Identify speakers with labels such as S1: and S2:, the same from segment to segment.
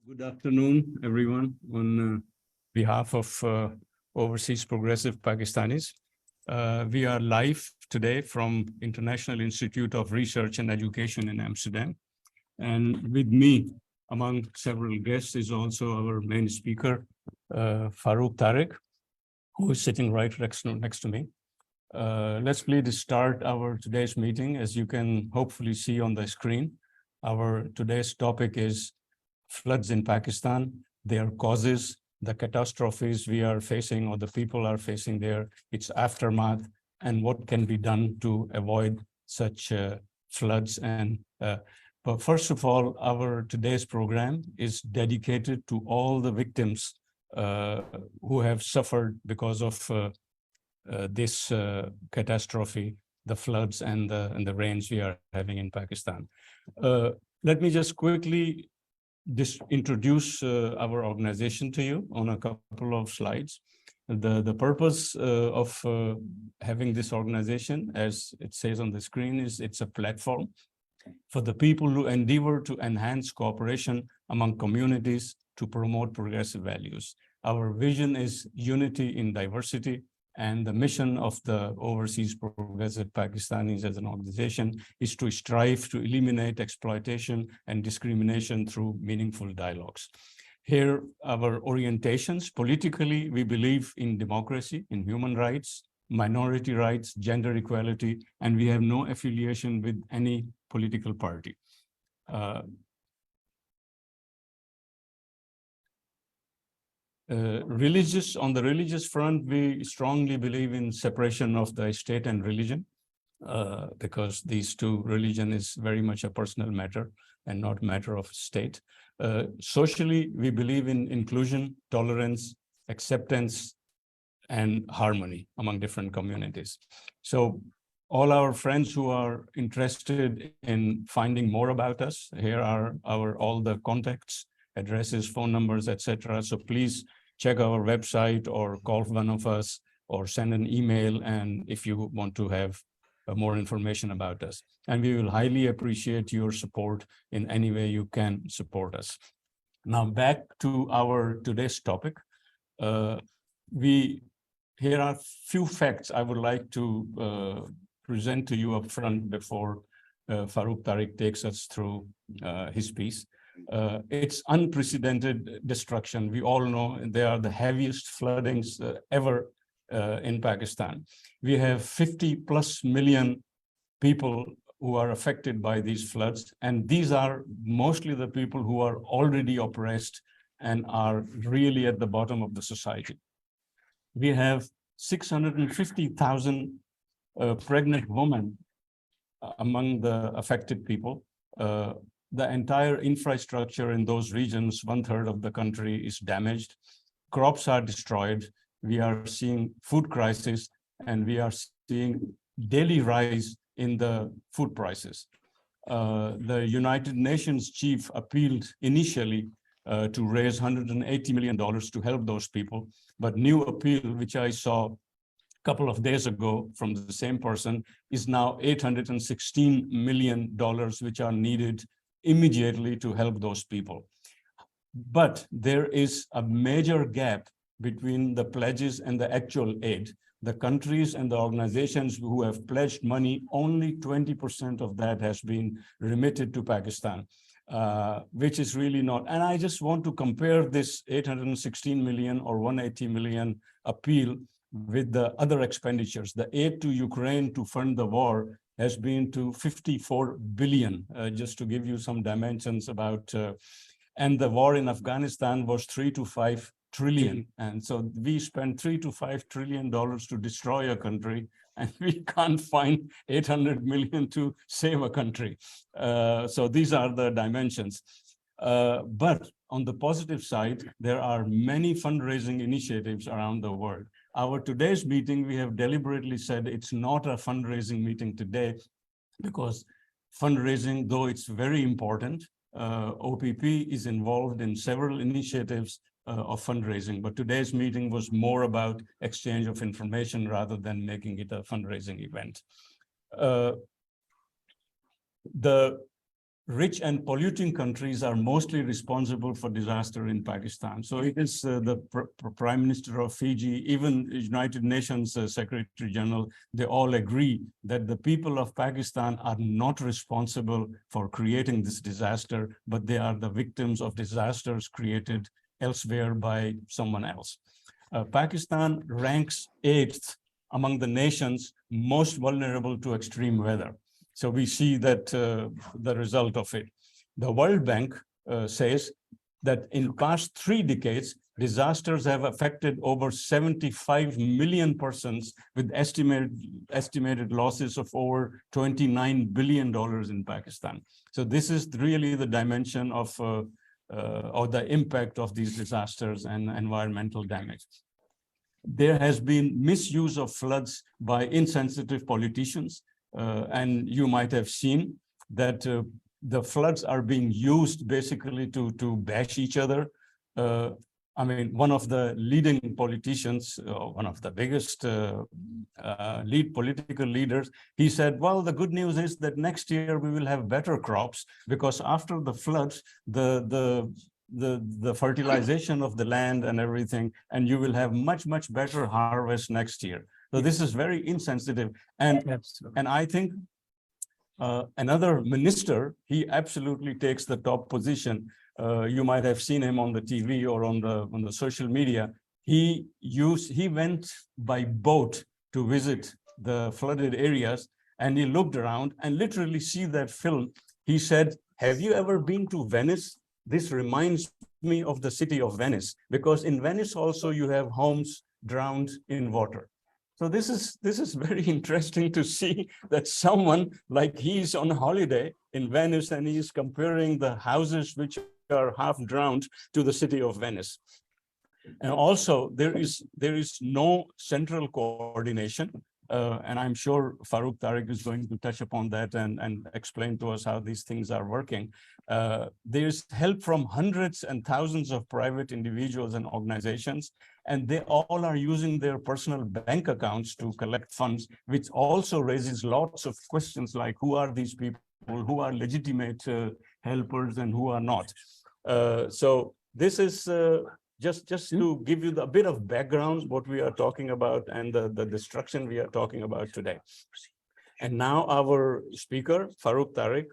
S1: Good afternoon, everyone. On behalf of Overseas Progressive Pakistanis, we are live today from International Institute of Research and Education in Amsterdam. And with me, among several guests, is also our main speaker, Farooq Tariq, who is sitting right next to me. Let's please start our today's meeting. As you can hopefully see on the screen, our today's topic is floods in Pakistan, their causes, the catastrophes we are facing or the people are facing there, its aftermath, and what can be done to avoid such floods. But first of all, our today's program is dedicated to all the victims who have suffered because of this catastrophe, the floods and the rains we are having in Pakistan. Let me just quickly introduce our organization to you on a couple of slides. The purpose of having this organization, as it says on the screen, is it's a platform for the people who endeavor to enhance cooperation among communities to promote progressive values. Our vision is unity in diversity, and the mission of the Overseas Progressive Pakistanis as an organization is to strive to eliminate exploitation and discrimination through meaningful dialogues. Here, our orientations: politically, we believe in democracy, in human rights, minority rights, gender equality, and we have no affiliation with any political party. On the religious front, we strongly believe in separation of the state and religion, because these two, religion is very much a personal matter and not matter of state. Socially, we believe in inclusion, tolerance, acceptance, and harmony among different communities. So all our friends who are interested in finding more about us, here are all the contacts, addresses, phone numbers, etc. So please check our website or call one of us or send an email, and if you want to have more information about us. And we will highly appreciate your support in any way you can support us. Now back to our today's topic. Here are few facts I would like to present to you up front before Farooq Tariq takes us through his piece. It's unprecedented destruction. We all know they are the heaviest floodings ever in Pakistan. We have 50+ million people who are affected by these floods, and these are mostly the people who are already oppressed and are really at the bottom of the society. We have 650,000 pregnant women among the affected people. The entire infrastructure in those regions, 1/3 of the country, is damaged. Crops are destroyed. We are seeing food crisis, and we are seeing daily rise in the food prices. The United Nations chief appealed initially to raise $180 million to help those people, but new appeal, which I saw a couple of days ago from the same person, is now $816 million, which are needed immediately to help those people. But there is a major gap between the pledges and the actual aid. The countries and the organizations who have pledged money, only 20% of that has been remitted to Pakistan, which is really not. And I just want to compare this 816 million or 180 million appeal with the other expenditures. The aid to Ukraine to fund the war has been to 54 billion, just to give you some dimensions about, and the war in Afghanistan was 3 to 5 trillion. And so we spend $3 to $5 trillion to destroy a country, and we can't find 800 million to save a country. So these are the dimensions. But on the positive side, there are many fundraising initiatives around the world. Our today's meeting, we have deliberately said it's not a fundraising meeting today, because fundraising, though it's very important, OPP is involved in several initiatives of fundraising, but today's meeting was more about exchange of information rather than making it a fundraising event. The rich and polluting countries are mostly responsible for disaster in Pakistan. So it is the Prime Minister of Fiji, even United Nations Secretary General, they all agree that the people of Pakistan are not responsible for creating this disaster, but they are the victims of disasters created elsewhere by someone else. Pakistan ranks 8th among the nations most vulnerable to extreme weather. So we see that the result of it. The World Bank says that in past 3 decades, disasters have affected over 75 million persons with estimated losses of over $29 billion in Pakistan. So this is really the dimension of or the impact of these disasters and environmental damage. There has been misuse of floods by insensitive politicians. And you might have seen that the floods are being used basically to bash each other. I mean, one of the leading politicians, one of the biggest lead political leaders, he said, well, the good news is that next year we will have better crops because after the floods, the fertilization of the land and everything, and you will have much better harvest next year. So this is very insensitive. And I think another minister, he absolutely takes the top position. You might have seen him on the TV or on the social media. He went by boat to visit the flooded areas, and he looked around and literally see that film. He said, have you ever been to Venice? This reminds me of the city of Venice, because in Venice also you have homes drowned in water. So this is very interesting to see that someone like he's on holiday in Venice and he's comparing the houses which are half drowned to the city of Venice. And also there is no central coordination. And I'm sure Farooq Tariq is going to touch upon that and explain to us how these things are working. There's help from hundreds and thousands of private individuals and organizations, and they all are using their personal bank accounts to collect funds, which also raises lots of questions like who are these people, who are legitimate helpers and who are not. So this is just to give you a bit of background, what we are talking about and the destruction we are talking about today. And now our speaker, Farooq Tariq.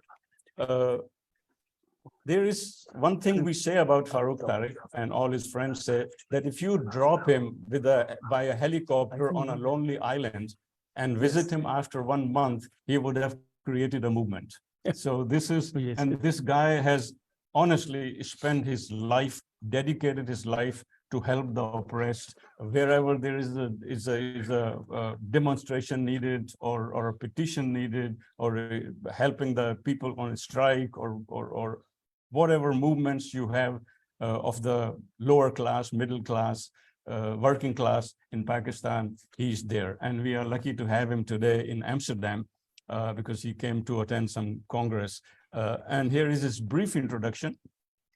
S1: There is one thing we say about Farooq Tariq, and all his friends say, that if you drop him by a helicopter on a lonely island and visit him after 1 month, he would have created a movement. So this is, and this guy has honestly spent his life, dedicated his life to help the oppressed. Wherever there is a demonstration needed or a petition needed, or helping the people on a strike or whatever movements you have of the lower class, middle class, working class in Pakistan, he's there. And we are lucky to have him today in Amsterdam because he came to attend some Congress. And here is his brief introduction.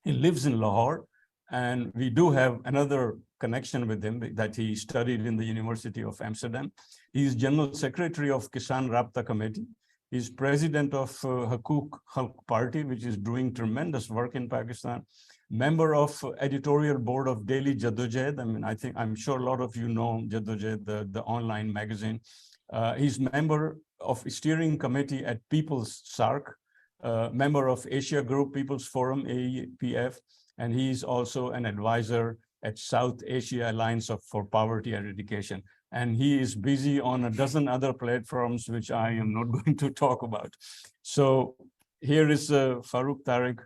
S1: He lives in Lahore, and we do have another connection with him that he studied in the University of Amsterdam. He's General Secretary of Kisan Rabta Committee. He's president of Haquq Khalq Party, which is doing tremendous work in Pakistan. Member of editorial board of Daily Jadojahd. I mean, I'm sure a lot of you know Jadojahd, the online magazine. He's member of steering committee at People's SARC, member of Asia Group People's Forum, AEPF, and he's also an advisor at South Asia Alliance for Poverty Eradication. And he is busy on a dozen other platforms, which I am not going to talk about. So here is Farooq Tariq.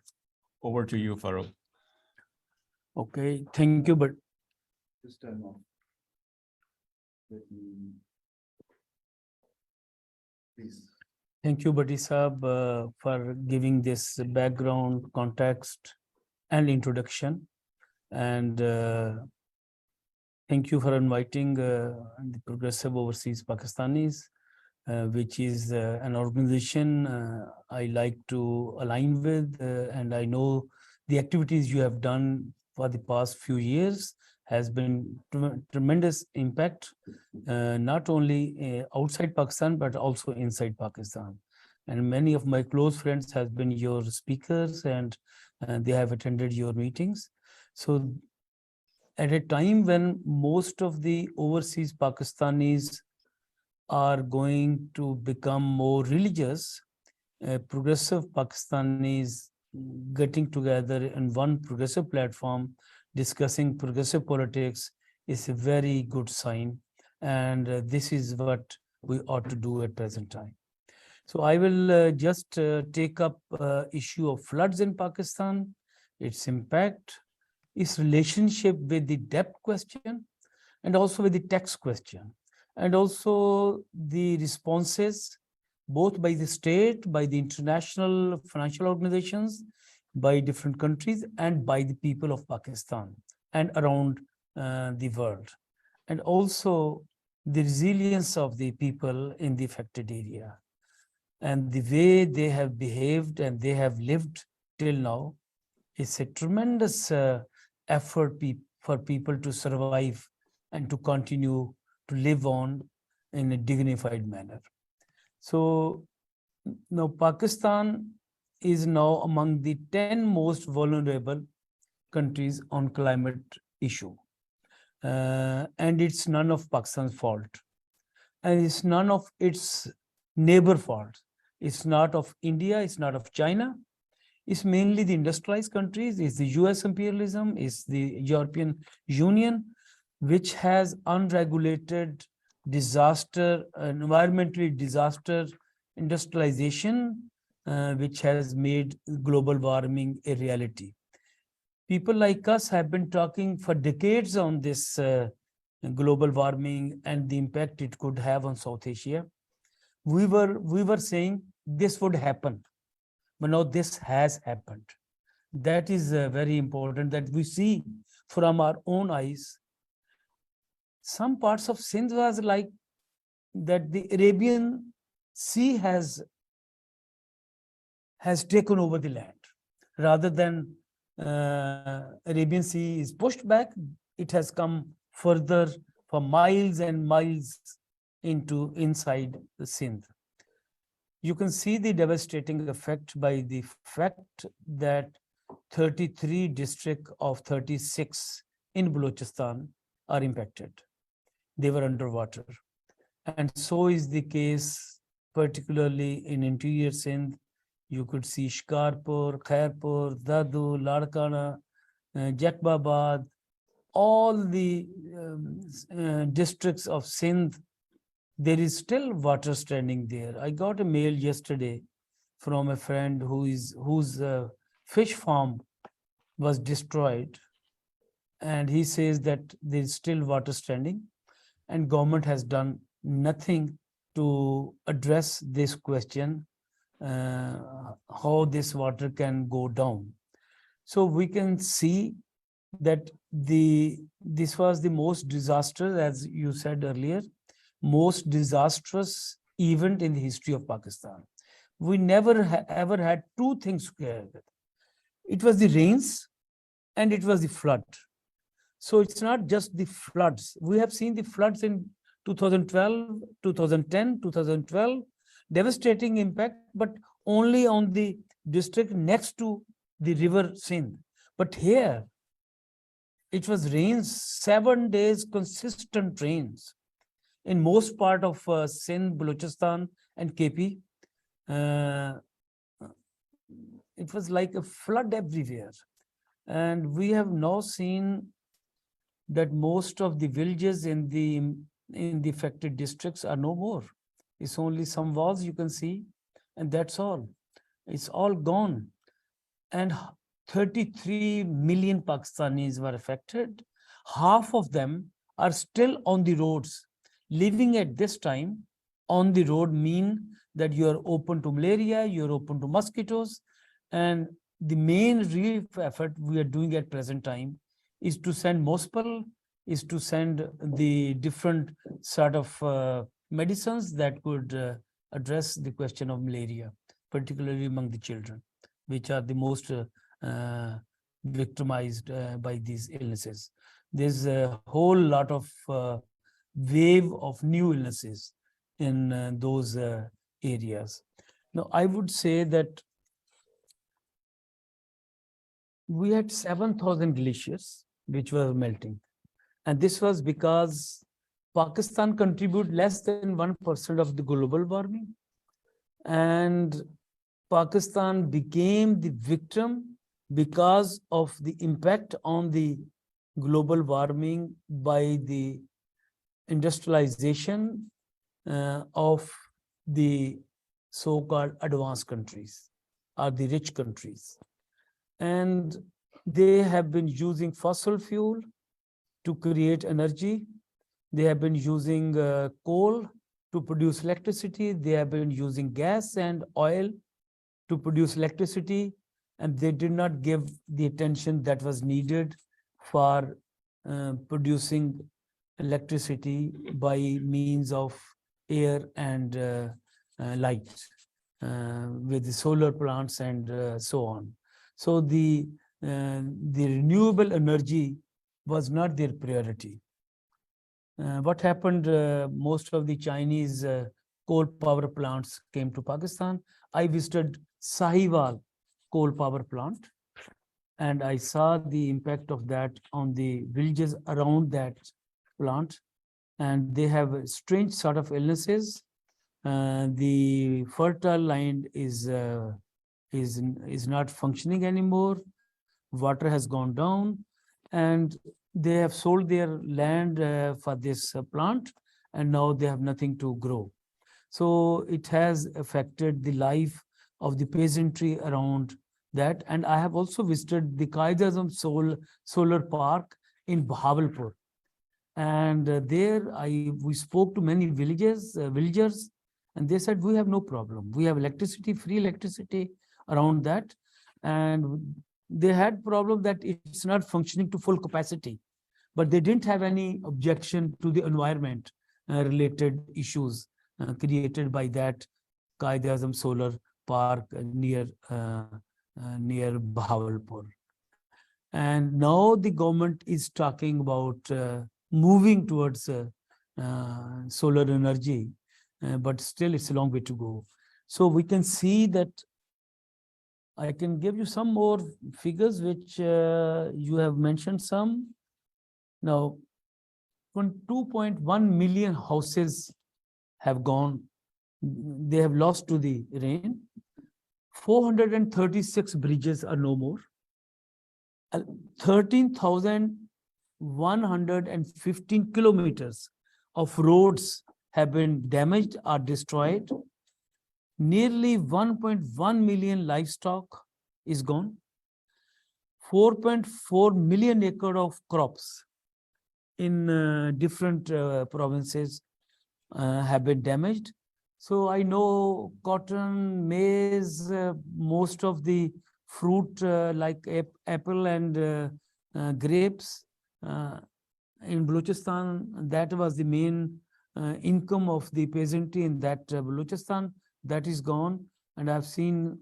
S1: Over to you, Farooq.
S2: Okay, thank you, but
S3: this time off. Please.
S2: Thank you, Bhatti Saab, for giving this background, context, and introduction. And thank you for inviting the Progressive Overseas Pakistanis, which is an organization I like to align with, and I know the activities you have done for the past few years has been tremendous impact, not only outside Pakistan, but also inside Pakistan. And many of my close friends have been your speakers, and they have attended your meetings. So at a time when most of the overseas Pakistanis are going to become more religious, progressive Pakistanis getting together in one progressive platform, discussing progressive politics is a very good sign. And this is what we ought to do at present time. So I will just take up issue of floods in Pakistan, its impact, its relationship with the debt question, and also with the tax question, and also the responses both by the state, by the international financial organizations, by different countries, and by the people of Pakistan and around the world. And also the resilience of the people in the affected area and the way they have behaved and they have lived till now. It's a tremendous effort for people to survive and to continue to live on in a dignified manner. So now Pakistan is now among the 10 most vulnerable countries on climate issue. And it's none of Pakistan's fault. And it's none of its neighbor fault. It's not of India, it's not of China. It's mainly the industrialized countries, it's the US imperialism, it's the European Union, which has unregulated disaster, environmentally disaster industrialization, which has made global warming a reality. People like us have been talking for decades on this global warming and the impact it could have on South Asia. We were saying this would happen, but now this has happened. That is very important that we see from our own eyes. Some parts of Sindh was like that the Arabian Sea has taken over the land. Rather than Arabian Sea is pushed back, it has come further for miles and miles inside the Sindh. You can see the devastating effect by the fact that 33 districts of 36 in Balochistan are impacted. They were underwater. And so is the case, particularly in interior Sindh. You could see Shikarpur, Khairpur, Dadu, Ladkana, Jakbabad, all the districts of Sindh. There is still water standing there. I got a mail yesterday from a friend whose fish farm was destroyed. And he says that there is still water standing and government has done nothing to address this question, how this water can go down. So we can see that this was the most disastrous, as you said earlier, most disastrous event in the history of Pakistan. We never ever had two things together. It was the rains and it was the flood. So it's not just the floods. We have seen the floods in 2012, 2010, 2012, devastating impact, but only on the district next to the river Sindh. But here, it was rains, 7 days, consistent rains in most part of Sindh, Balochistan, and KP. It was like a flood everywhere. And we have now seen that most of the villages in the affected districts are no more. It's only some walls you can see, and that's all. It's all gone. And 33 million Pakistanis were affected. Half of them are still on the roads. Living at this time on the road mean that you are open to malaria, you're open to mosquitoes. And the main relief effort we are doing at present time is to send Mospel, is to send the different sort of medicines that could address the question of malaria, particularly among the children, which are the most victimized by these illnesses. There's a whole lot of wave of new illnesses in those areas. Now, I would say that we had 7,000 glaciers which were melting. And this was because Pakistan contributed less than 1% of the global warming. And Pakistan became the victim because of the impact on the global warming by the industrialization of the so-called advanced countries or the rich countries. And they have been using fossil fuel to create energy. They have been using coal to produce electricity. They have been using gas and oil to produce electricity. And they did not give the attention that was needed for producing electricity by means of air and light with the solar plants and so on. So the renewable energy was not their priority. What happened, most of the Chinese coal power plants came to Pakistan. I visited Sahiwal coal power plant, and I saw the impact of that on the villages around that plant. And they have a strange sort of illnesses. The fertile land is not functioning anymore. Water has gone down, and they have sold their land for this plant, and now they have nothing to grow. So it has affected the life of the peasantry around that. And I have also visited the Qaid-e-Azam solar park in Bahawalpur. And there we spoke to many villagers, and they said, we have no problem. We have electricity, free electricity around that. And they had problem that it's not functioning to full capacity, but they didn't have any objection to the environment related issues created by that Qaid-e-Azam solar park near Bahawalpur. And now the government is talking about moving towards solar energy, but still it's a long way to go. So we can see that I can give you some more figures which you have mentioned some. Now, 2.1 million houses have gone, they have lost to the rain. 436 bridges are no more. 13,115 kilometers of roads have been damaged or destroyed. Nearly 1.1 million livestock is gone. 4.4 million acre of crops in different provinces have been damaged. So I know cotton, maize, most of the fruit like apple and grapes in Balochistan, that was the main income of the peasantry in that Balochistan. That is gone. And I've seen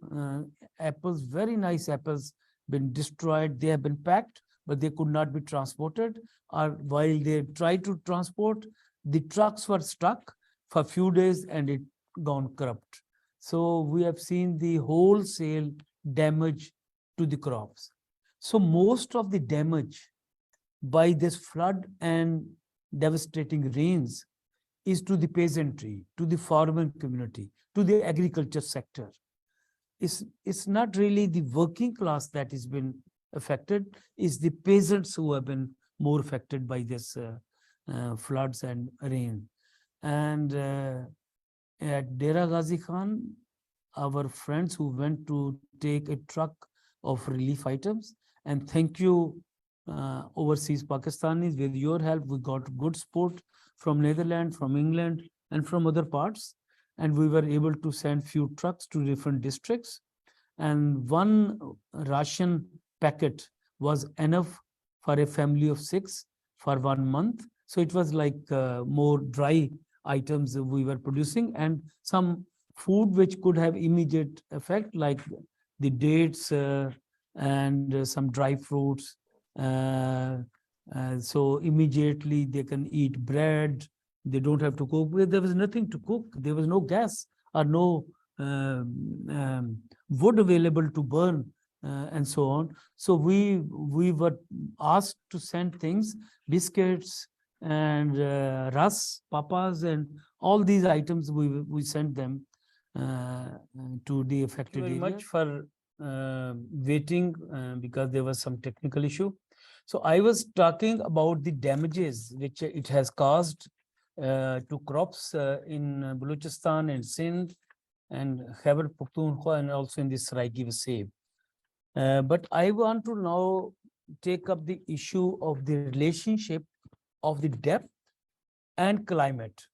S2: apples, very nice apples, been destroyed. They have been packed, but they could not be transported. Or while they tried to transport, the trucks were stuck for a few days and it gone corrupt. So we have seen the wholesale damage to the crops. So most of the damage by this flood and devastating rains is to the peasantry, to the farming community, to the agriculture sector. It's not really the working class that has been affected, it's the peasants who have been more affected by this floods and rain. And at Dera Ghazi Khan, our friends who went to take a truck of relief items, and thank you overseas Pakistanis, with your help we got good support from Netherlands, from England, and from other parts, and we were able to send few trucks to different districts, and one ration packet was enough for a family of 6 for 1 month. So it was like more dry items we were producing, and some food which could have immediate effect, like the dates and some dry fruits. So immediately they can eat bread. They don't have to cook. There was nothing to cook. There was no gas or no wood available to burn and so on. So we were asked to send things, biscuits and ras, papas, and all these items. We sent them to the affected area. Very much for waiting because there was some technical issue. So I was talking about the damages which it has caused to crops in Balochistan and Sindh and Khyber Pakhtunkhwa and also in the Saraiki Wasif. But I want to now take up the issue of the relationship of the depth and climate.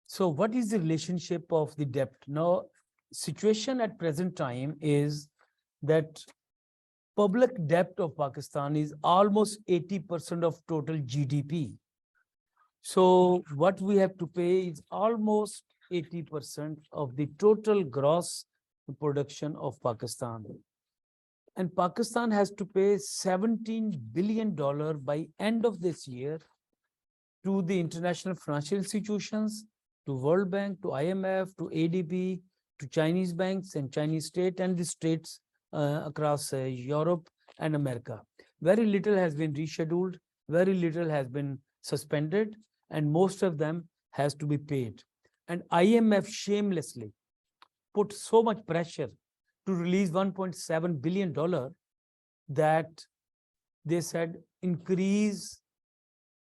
S2: So what is the relationship of the depth? Now, situation at present time is that public debt of Pakistan is almost 80% of total GDP. So what we have to pay is almost 80% of the total gross production of Pakistan. And Pakistan has to pay $17 billion by end of this year to the international financial institutions, to World Bank, to IMF, to ADB, to Chinese banks and Chinese state and the states across Europe and America. Very little has been rescheduled, very little has been suspended, and most of them has to be paid. And IMF shamelessly put so much pressure to release $1.7 billion that they said increase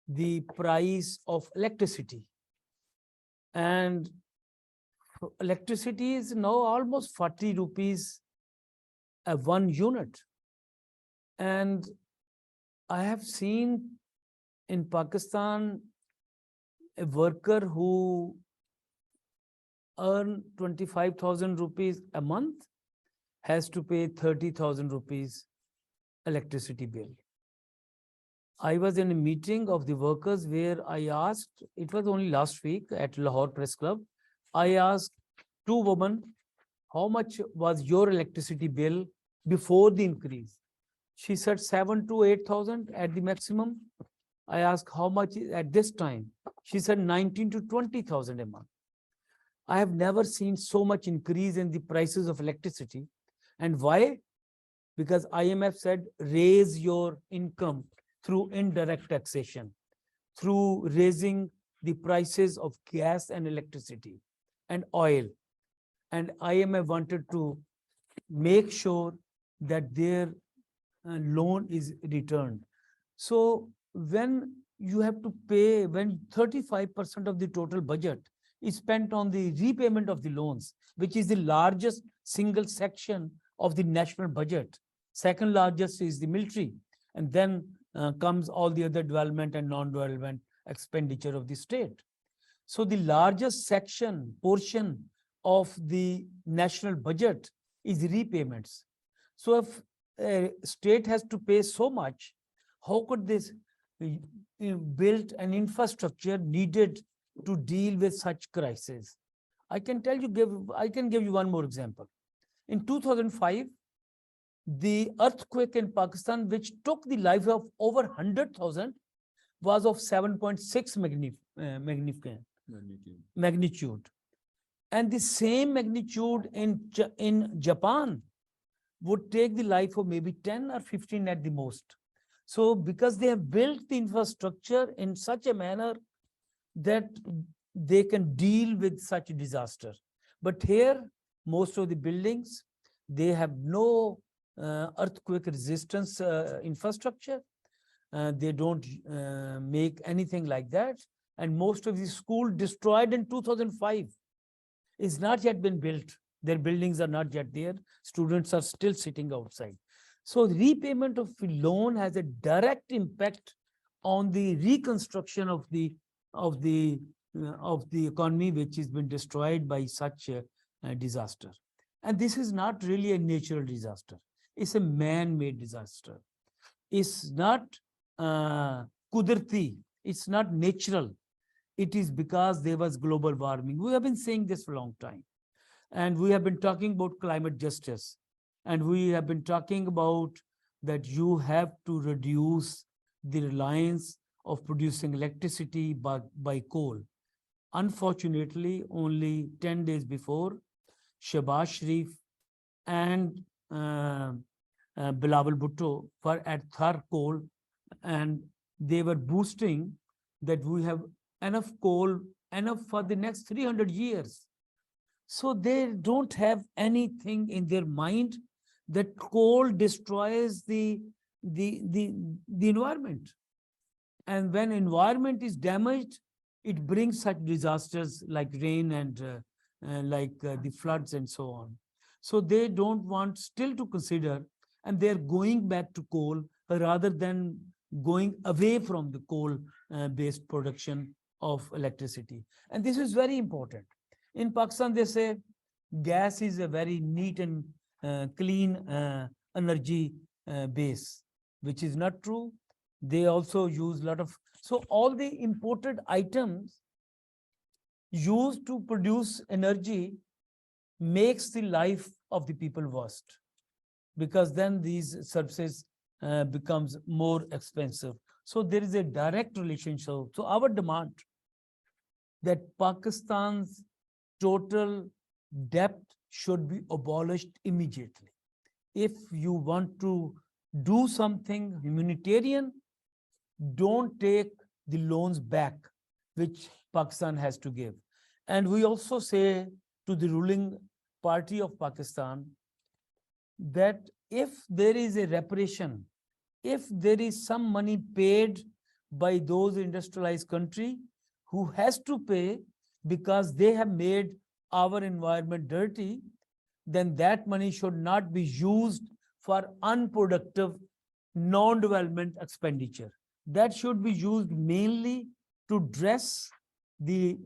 S2: the price of electricity. And electricity is now almost 40 rupees a 1 unit. And I have seen in Pakistan a worker who earn 25,000 rupees a month has to pay 30,000 rupees electricity bill. I was in a meeting of the workers where I asked, it was only last week at Lahore Press Club, I asked two women, how much was your electricity bill before the increase? She said 7,000 to 8,000 at the maximum. I asked how much at this time? She said 19,000 to 20,000 a month. I have never seen so much increase in the prices of electricity. And why? Because IMF said raise your income through indirect taxation, through raising the prices of gas and electricity and oil. And IMF wanted to make sure that their loan is returned. So when you have to pay, when 35% of the total budget is spent on the repayment of the loans, which is the largest single section of the national budget. Second largest is the military. And then comes all the other development and non-development expenditure of the state. So the largest portion of the national budget is repayments. So if a state has to pay so much, how could this build an infrastructure needed to deal with such crises? I can give you one more example. In 2005, the earthquake in Pakistan, which took the life of over 100,000, was of 7.6 magnitude. And the same magnitude in Japan would take the life of maybe 10 or 15 at the most. So because they have built the infrastructure in such a manner that they can deal with such a disaster. But here, most of the buildings, they have no earthquake resistance infrastructure. They don't make anything like that. And most of the schools destroyed in 2005 is not yet been built. Their buildings are not yet there. Students are still sitting outside. So the repayment of the loan has a direct impact on the reconstruction of the economy, which has been destroyed by such a disaster. And this is not really a natural disaster. It's a man-made disaster. It's not kudrati. It's not natural. It is because there was global warming. We have been saying this for a long time. And we have been talking about climate justice. And we have been talking about that you have to reduce the reliance of producing electricity by coal. Unfortunately, only 10 days before, Shehbaz Sharif and Bilawal Bhutto were at Thar coal, and they were boasting that we have enough coal, enough for the next 300 years. So they don't have anything in their mind that coal destroys the environment. And when environment is damaged, it brings such disasters like rain and the floods and so on. So they don't want still to consider, and they're going back to coal rather than going away from the coal based production of electricity. And this is very important. In Pakistan, they say gas is a very neat and clean energy base, which is not true. They also use a lot of, so all the imported items used to produce energy makes the life of the people worst, because then these services becomes more expensive. So there is a direct relationship. So our demand that Pakistan's total debt should be abolished immediately. If you want to do something humanitarian, don't take the loans back, which Pakistan has to give. And we also say to the ruling party of Pakistan that if there is a reparation, if there is some money paid by those industrialized country who has to pay because they have made our environment dirty, then that money should not be used for unproductive non-development expenditure. That should be used mainly to dress the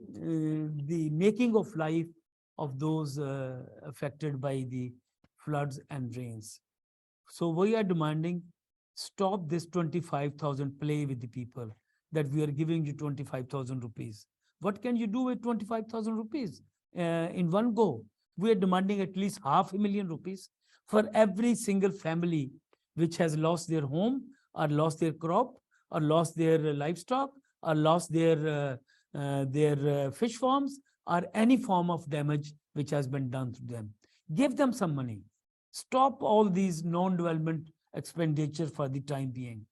S2: making of life of those affected by the floods and rains. So we are demanding, stop this 25,000 play with the people, that we are giving you 25,000 rupees. What can you do with 25,000 rupees in one go? We are demanding at least 500,000 rupees for every single family which has lost their home or lost their crop or lost their livestock or lost their fish farms or any form of damage which has been done to them. Give them some money. Stop all these non-development expenditure for the time being.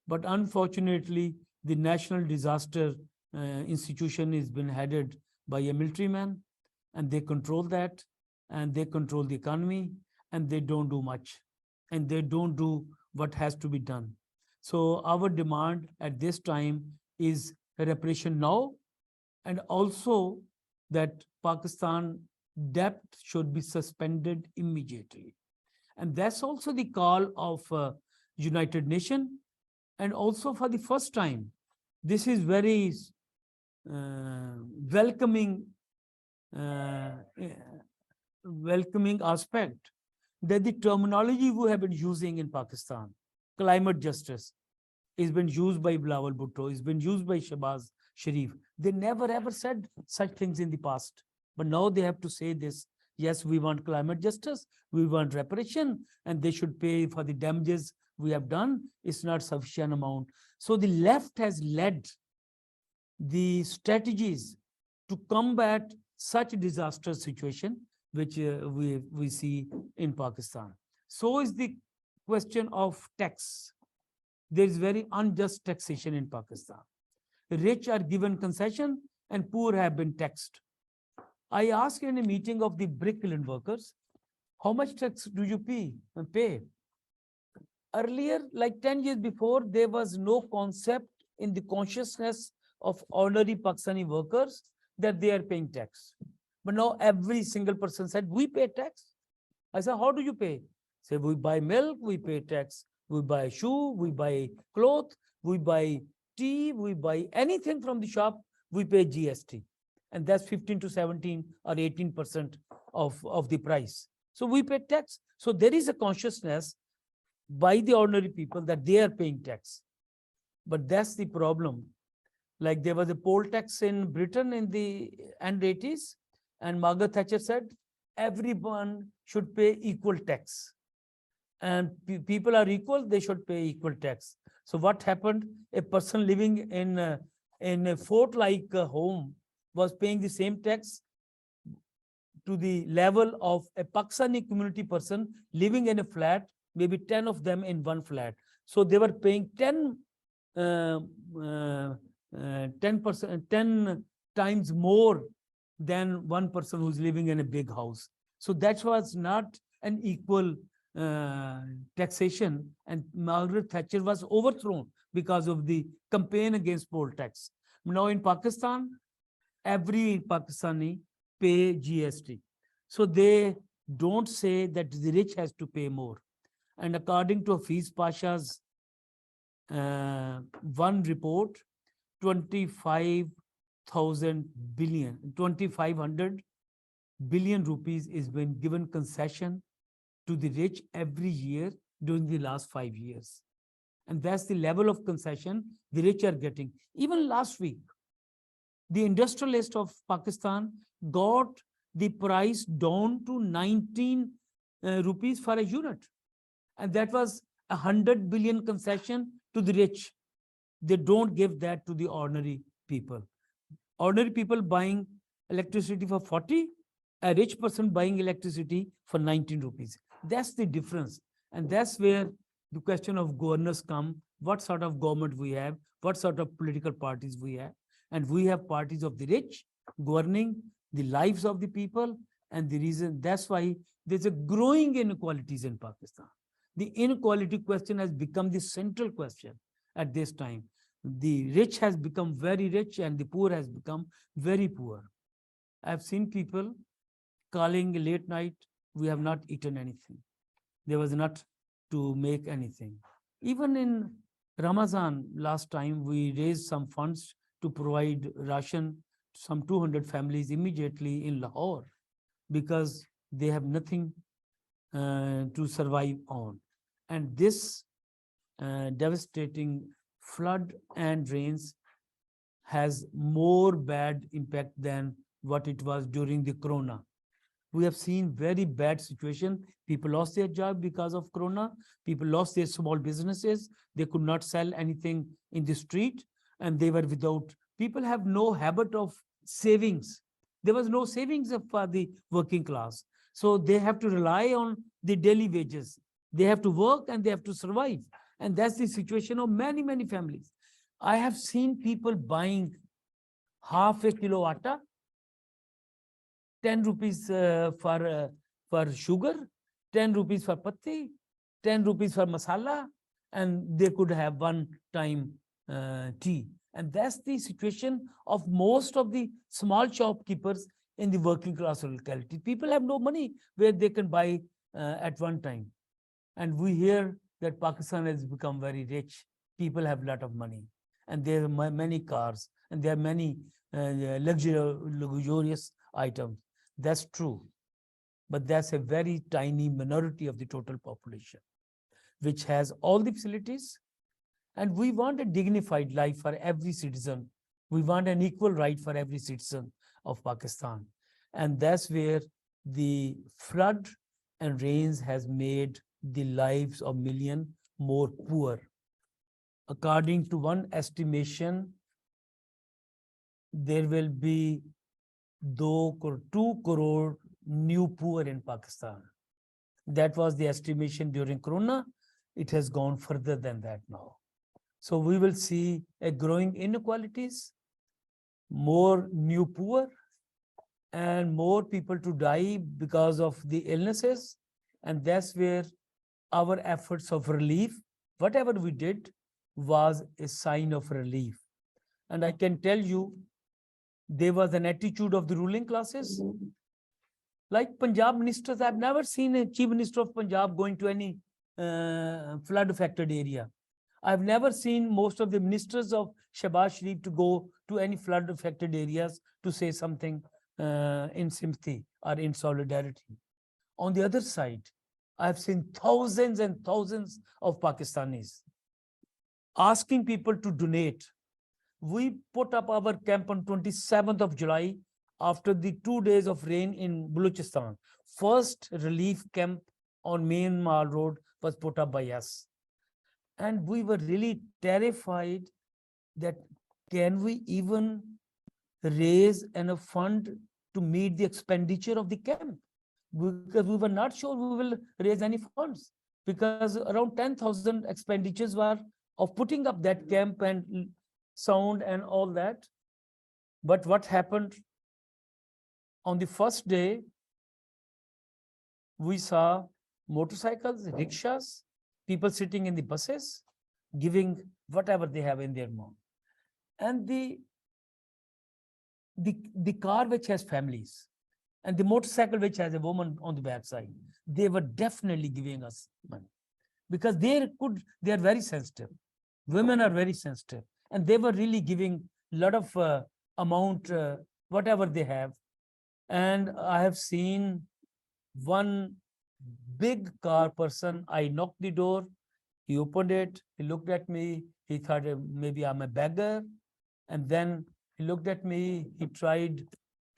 S2: But unfortunately, the National Disaster Institution has been headed by a military man, and they control that, and they control the economy, and they don't do much, and they don't do what has to be done. So our demand at this time is reparation now, and also that Pakistan debt should be suspended immediately. And that's also the call of United Nations. And also for the first time, this is very welcoming aspect, that the terminology we have been using in Pakistan, climate justice, is been used by Bilawal Bhutto, is been used by Shehbaz Sharif. They never ever said such things in the past, but now they have to say this. Yes, we want climate justice, we want reparation, and they should pay for the damages we have done. It's not sufficient amount. So the left has led the strategies to combat such disaster situation, which we see in Pakistan. So is the question of tax. There is very unjust taxation in Pakistan. Rich are given concession and poor have been taxed. I asked in a meeting of the brick kiln workers, how much tax do you pay? Earlier, like 10 years before, there was no concept in the consciousness of ordinary Pakistani workers that they are paying tax. But now every single person said, we pay tax. I said, how do you pay? Say, we buy milk, we pay tax. We buy shoe, we buy cloth, we buy tea, we buy anything from the shop, we pay GST. And that's 15 to 17 or 18% of the price. So we pay tax. So there is a consciousness by the ordinary people that they are paying tax. But that's the problem. Like there was a poll tax in Britain in the end 80s, and Margaret Thatcher said, everyone should pay equal tax. And people are equal, they should pay equal tax. So what happened? A person living in a fort-like home was paying the same tax to the level of a Pakistani community person living in a flat, maybe 10 of them in one flat. So they were paying 10% 10 times more than one person who's living in a big house. So that was not an equal taxation, and Margaret Thatcher was overthrown because of the campaign against poll tax. Now in Pakistan, every Pakistani pay GST. So they don't say that the rich has to pay more. And according to Hafiz Pasha's one report, 2,500 billion rupees is been given concession to the rich every year during the last 5 years. And that's the level of concession the rich are getting. Even last week, the industrialist of Pakistan got the price down to 19 rupees for a unit. And that was 100 billion concession to the rich. They don't give that to the ordinary people. Ordinary people buying electricity for 40, a rich person buying electricity for 19 rupees. That's the difference. And that's where the question of governance come, what sort of government we have, what sort of political parties we have. And we have parties of the rich governing the lives of the people. And the reason, that's why there's a growing inequalities in Pakistan. The inequality question has become the central question at this time. The rich has become very rich and the poor has become very poor. I've seen people calling late night, we have not eaten anything. There was not to make anything. Even in Ramadan, last time we raised some funds to provide ration to some 200 families immediately in Lahore because they have nothing to survive on. And this devastating flood and rains has more bad impact than what it was during the corona. We have seen very bad situation. People lost their job because of corona. People lost their small businesses. They could not sell anything in the street and they were without. People have no habit of savings. There was no savings for the working class. So they have to rely on the daily wages. They have to work and they have to survive. And that's the situation of many, many families. I have seen people buying half a kilo atta, 10 rupees for sugar, 10 rupees for patti, 10 rupees for masala, and they could have one time tea. And that's the situation of most of the small shopkeepers in the working class locality. People have no money where they can buy at one time. And we hear that Pakistan has become very rich. People have a lot of money and there are many cars and there are many luxurious items. That's true. But that's a very tiny minority of the total population, which has all the facilities. And we want a dignified life for every citizen. We want an equal right for every citizen of Pakistan. And that's where the flood and rains has made the lives of millions more poor. According to one estimation, there will be 2 crore new poor in Pakistan. That was the estimation during Corona. It has gone further than that now. So we will see a growing inequalities, more new poor, and more people to die because of the illnesses. And that's where our efforts of relief, whatever we did, was a sign of relief. And I can tell you, there was an attitude of the ruling classes. Like Punjab ministers, I've never seen a chief minister of Punjab going to any flood affected area. I've never seen most of the ministers of Shahbaz Sharif to go to any flood affected areas to say something in sympathy or in solidarity. On the other side, I've seen thousands and thousands of Pakistanis asking people to donate. We put up our camp on 27th of July after the 2 days of rain in Balochistan. First relief camp on Main Mall Road was put up by us. And we were really terrified that can we even raise enough fund to meet the expenditure of the camp, because we were not sure we will raise any funds, because around 10,000 expenditures were of putting up that camp and sound and all that. But what happened on the first day, we saw motorcycles, rickshaws, people sitting in the buses, giving whatever they have in their mouth. And the car which has families and the motorcycle which has a woman on the backside, they were definitely giving us money, because they are very sensitive. Women are very sensitive, and they were really giving a lot of amount, whatever they have. And I have seen one big car person. I knocked the door, he opened it, he looked at me, he thought maybe I'm a beggar. And then he looked at me, he tried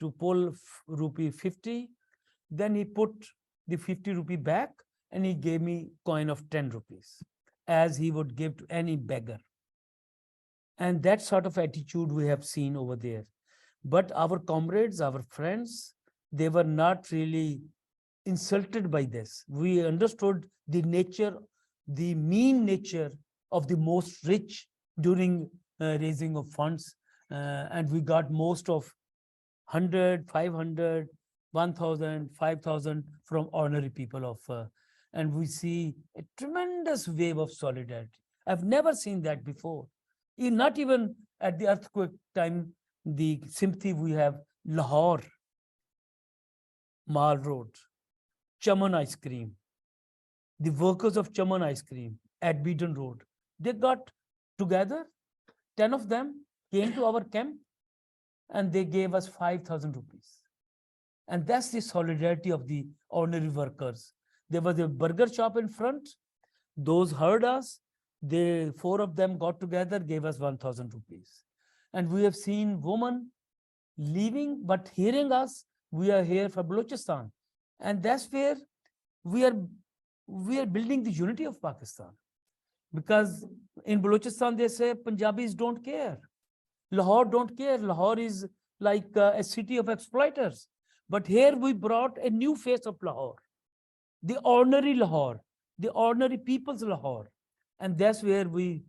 S2: to pull rupee 50. Then he put the 50 rupee back and he gave me coin of 10 rupees, as he would give to any beggar. And that sort of attitude we have seen over there. But our comrades, our friends, they were not really insulted by this. We understood the nature, the mean nature of the most rich during raising of funds. And we got most of 100, 500, 1,000, 5,000 from ordinary people of, and we see a tremendous wave of solidarity. I've never seen that before. Not even at the earthquake time, the sympathy we have. Lahore, Mall Road, Chaman ice cream, the workers of Chaman ice cream at Beaton Road, they got together, 10 of them came to our camp and they gave us 5,000 rupees. And that's the solidarity of the ordinary workers. There was a burger shop in front. Those heard us. They, 4 of them got together, gave us 1,000 rupees. And we have seen women leaving, but hearing us, we are here for Balochistan. And that's where we are building the unity of Pakistan. Because in Balochistan, they say Punjabis don't care. Lahore don't care. Lahore is like a city of exploiters. But here we brought a new face of Lahore, the ordinary Lahore, the ordinary people's Lahore. And that's where we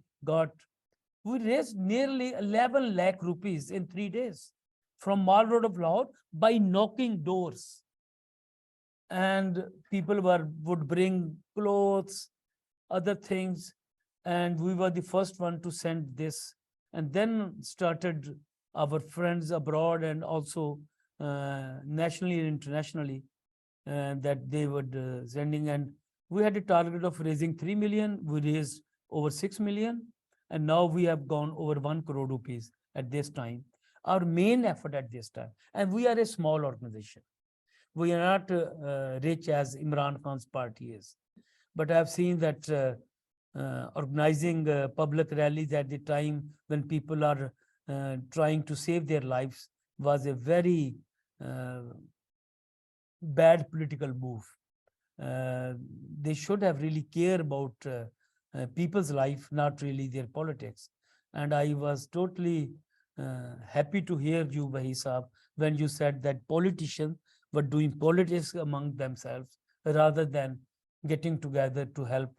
S2: raised nearly 11 lakh rupees in 3 days from Mall Road of Lahore by knocking doors. And people would bring clothes, other things. And we were the first one to send this. And then started our friends abroad and also nationally and internationally, that they would sending. And we had a target of raising 3 million. We raised over 6 million. And now we have gone over 1 crore rupees at this time. Our main effort at this time. And we are a small organization. We are not rich as Imran Khan's party is. But I've seen that organizing public rallies at the time when people are trying to save their lives was a very bad political move. They should have really cared about people's life, not really their politics. And I was totally happy to hear you, Wahi Saab, when you said that politicians were doing politics among themselves rather than getting together to help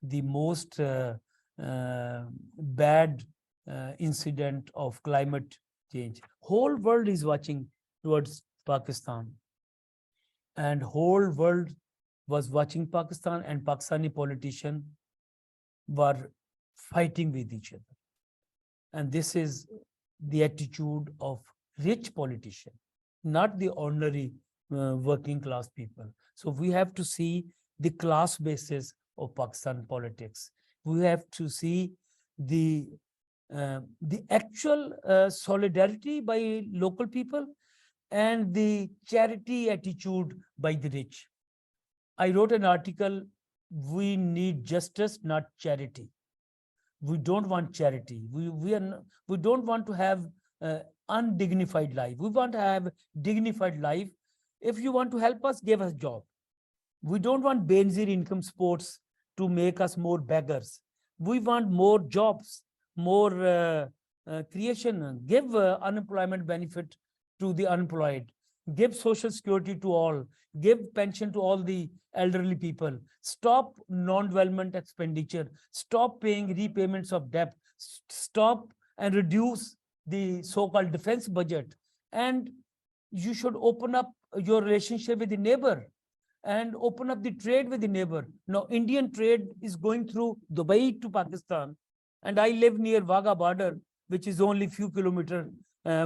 S2: the most bad incident of climate change. Whole world is watching towards Pakistan, and whole world was watching Pakistan, and Pakistani politicians were fighting with each other. And this is the attitude of rich politicians, not the ordinary working class people. So we have to see the class basis of Pakistan politics. We have to see the actual solidarity by local people and the charity attitude by the rich. I wrote an article, we need justice, not charity. We don't want charity. We don't want to have undignified life. We want to have dignified life. If you want to help us, give us a job. We don't want Benazir income sports to make us more beggars. We want more jobs, more creation. Give unemployment benefit to the unemployed. give social security to all, give pension to all the elderly people, stop non-development expenditure, stop paying repayments of debt, stop and reduce the so-called defense budget. And you should open up your relationship with the neighbor and open up the trade with the neighbor. Now, Indian trade is going through Dubai to Pakistan, and I live near Wagah border, which is only few kilometers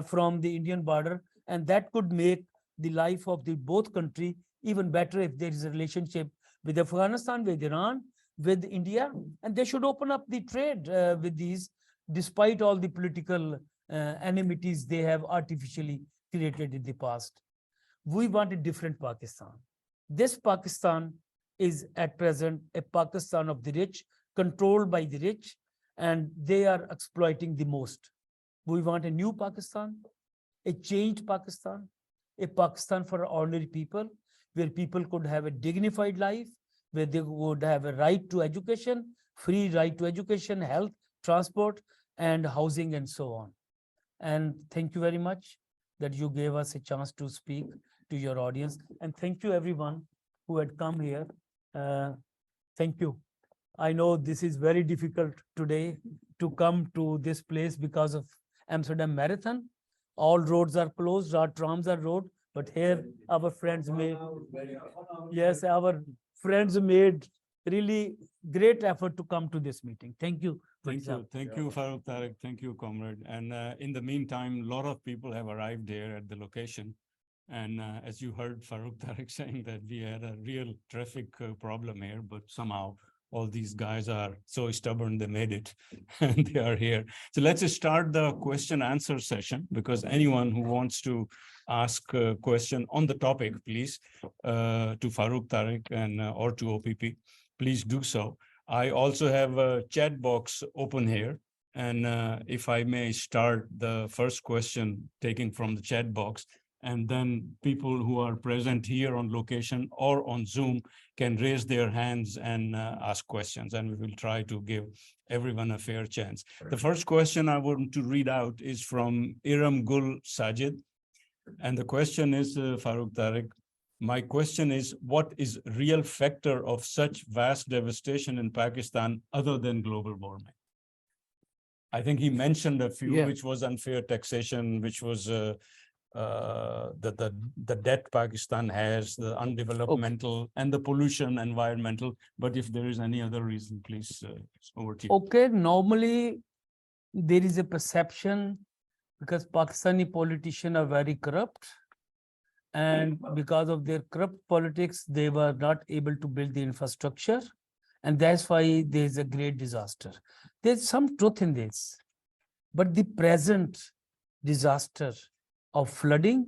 S2: from the Indian border, and that could make the life of the both country even better if there is a relationship with Afghanistan, with Iran, with India, and they should open up the trade with these, despite all the political enmities they have artificially created in the past. We want a different Pakistan. This Pakistan is at present a Pakistan of the rich, controlled by the rich, and they are exploiting the most. We want a new Pakistan, a changed Pakistan, a Pakistan for ordinary people, where people could have a dignified life, where they would have a right to education, free right to education, health, transport, and housing, and so on. And thank you very much that you gave us a chance to speak to your audience. And thank you everyone who had come here. Thank you. I know this is very difficult today to come to this place because of Amsterdam Marathon. All roads are closed, our trams are road, but here our friends made, yes, our friends made really great effort to come to this meeting. Thank you.
S1: Thank you, Farooq Tariq. Thank you, comrade. And in the meantime, a lot of people have arrived here at the location. And as you heard Farooq Tariq saying that we had a real traffic problem here, but somehow all these guys are so stubborn, they made it and they are here. So let's start the question answer session, because anyone who wants to ask a question on the topic, please, to Farooq Tariq and or to OPP, please do so. I also have a chat box open here. And if I may start the first question taking from the chat box, and then people who are present here on location or on Zoom can raise their hands and ask questions, and we will try to give everyone a fair chance. The first question I want to read out is from Iram Gul Sajid. And the question is, Farooq Tariq, my question is, what is real factor of such vast devastation in Pakistan other than global warming? I think he mentioned a few, which was unfair taxation, which was the debt Pakistan has, the undevelopmental, and the pollution, environmental. But if there is any other reason, please, over to you.
S2: Okay, normally there is a perception because Pakistani politicians are very corrupt, and because of their corrupt politics, they were not able to build the infrastructure, and that's why there's a great disaster. There's some truth in this, but the present disaster of flooding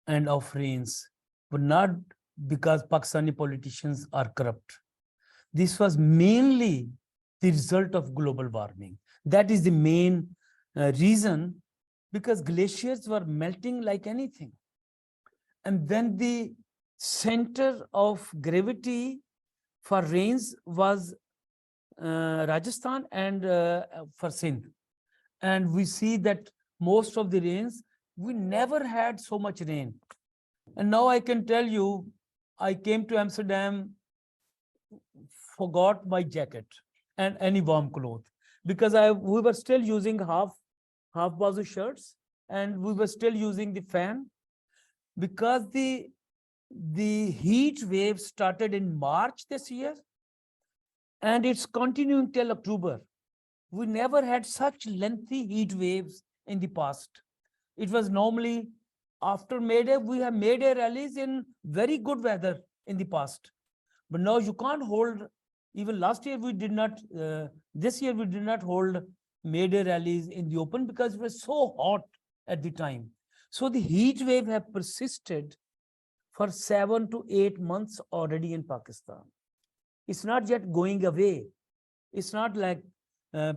S2: and of rains were not because Pakistani politicians are corrupt. This was mainly the result of global warming. That is the main reason, because glaciers were melting like anything. And then the center of gravity for rains was Rajasthan and for Sindh. And we see that most of the rains, we never had so much rain. And now I can tell you, I came to Amsterdam, forgot my jacket and any warm cloth, because we were still using half bazoo shirts, and we were still using the fan, because the heat wave started in March this year, and it's continuing till October. We never had such lengthy heat waves in the past. It was normally after May Day, we have May Day rallies in very good weather in the past. But now you can't hold, even last year we did not, this year we did not hold May Day rallies in the open because it was so hot at the time. So the heat wave have persisted for 7 to 8 months already in Pakistan. It's not yet going away. It's not like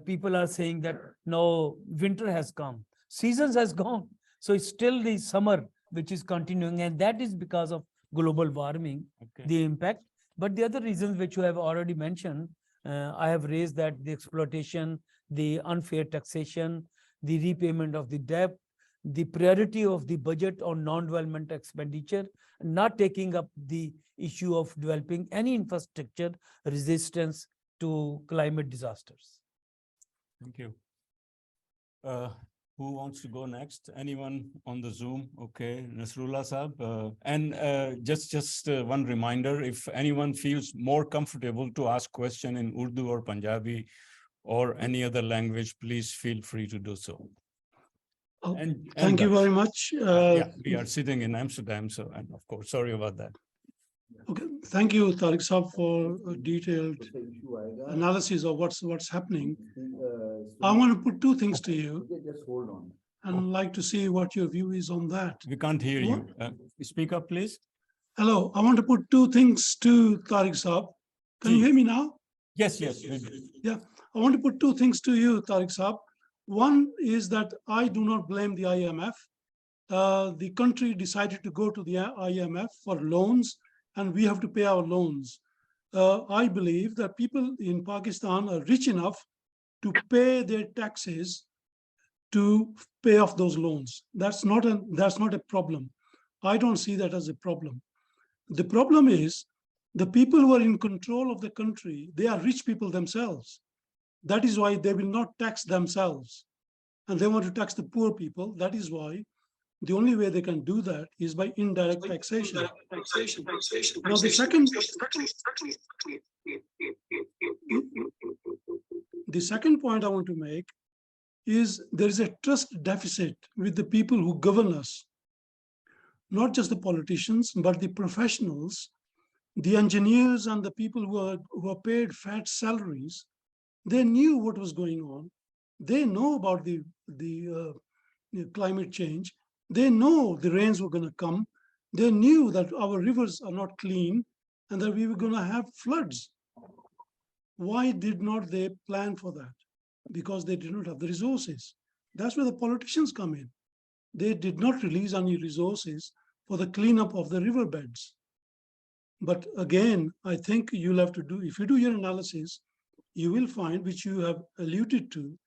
S2: people are saying that no, winter has come, seasons has gone. So it's still the summer which is continuing, and that is because of global warming, the impact. But the other reasons which you have already mentioned, I have raised that the exploitation, the unfair taxation, the repayment of the debt, the priority of the budget on non-development expenditure, not taking up the issue of developing any infrastructure resistance to climate disasters.
S1: Thank you. Who wants to go next? Anyone on the Zoom? Okay, Nasrullah Saab. And just one reminder, if anyone feels more comfortable to ask question in Urdu or Punjabi or any other language, please feel free to do so.
S4: Oh,
S1: And
S4: thank you
S1: Dutch.
S4: very much.
S1: Yeah, we are sitting in Amsterdam, so, and of course, sorry about that.
S4: Okay, thank you, Tariq Saab, for a detailed analysis of what's happening. I want to put two things to you
S3: Just hold on.
S4: and like to see what your view is on that.
S1: We can't hear you. Speak up, please.
S4: Hello, I want to put two things to Tariq Saab. Can you hear me now?
S1: Yes, yes. we do.
S4: Yeah, I want to put two things to you, Tariq Saab. One is that I do not blame the IMF. The country decided to go to the IMF for loans, and we have to pay our loans. I believe that people in Pakistan are rich enough to pay their taxes to pay off those loans. That's not a problem. I don't see that as a problem. The problem is the people who are in control of the country, they are rich people themselves. That is why they will not tax themselves. And they want to tax the poor people. That is why the only way they can do that is by indirect taxation. Now, the second point I want to make is there is a trust deficit with the people who govern us. Not just the politicians, but the professionals, the engineers and the people who are paid fat salaries. They knew what was going on. They know about the climate change. They know the rains were going to come. They knew that our rivers are not clean and that we were going to have floods. Why did not they plan for that? Because they did not have the resources. That's where the politicians come in. They did not release any resources for the cleanup of the riverbeds. But again, I think you'll have to do, if you do your analysis, you will find, which you have alluded to,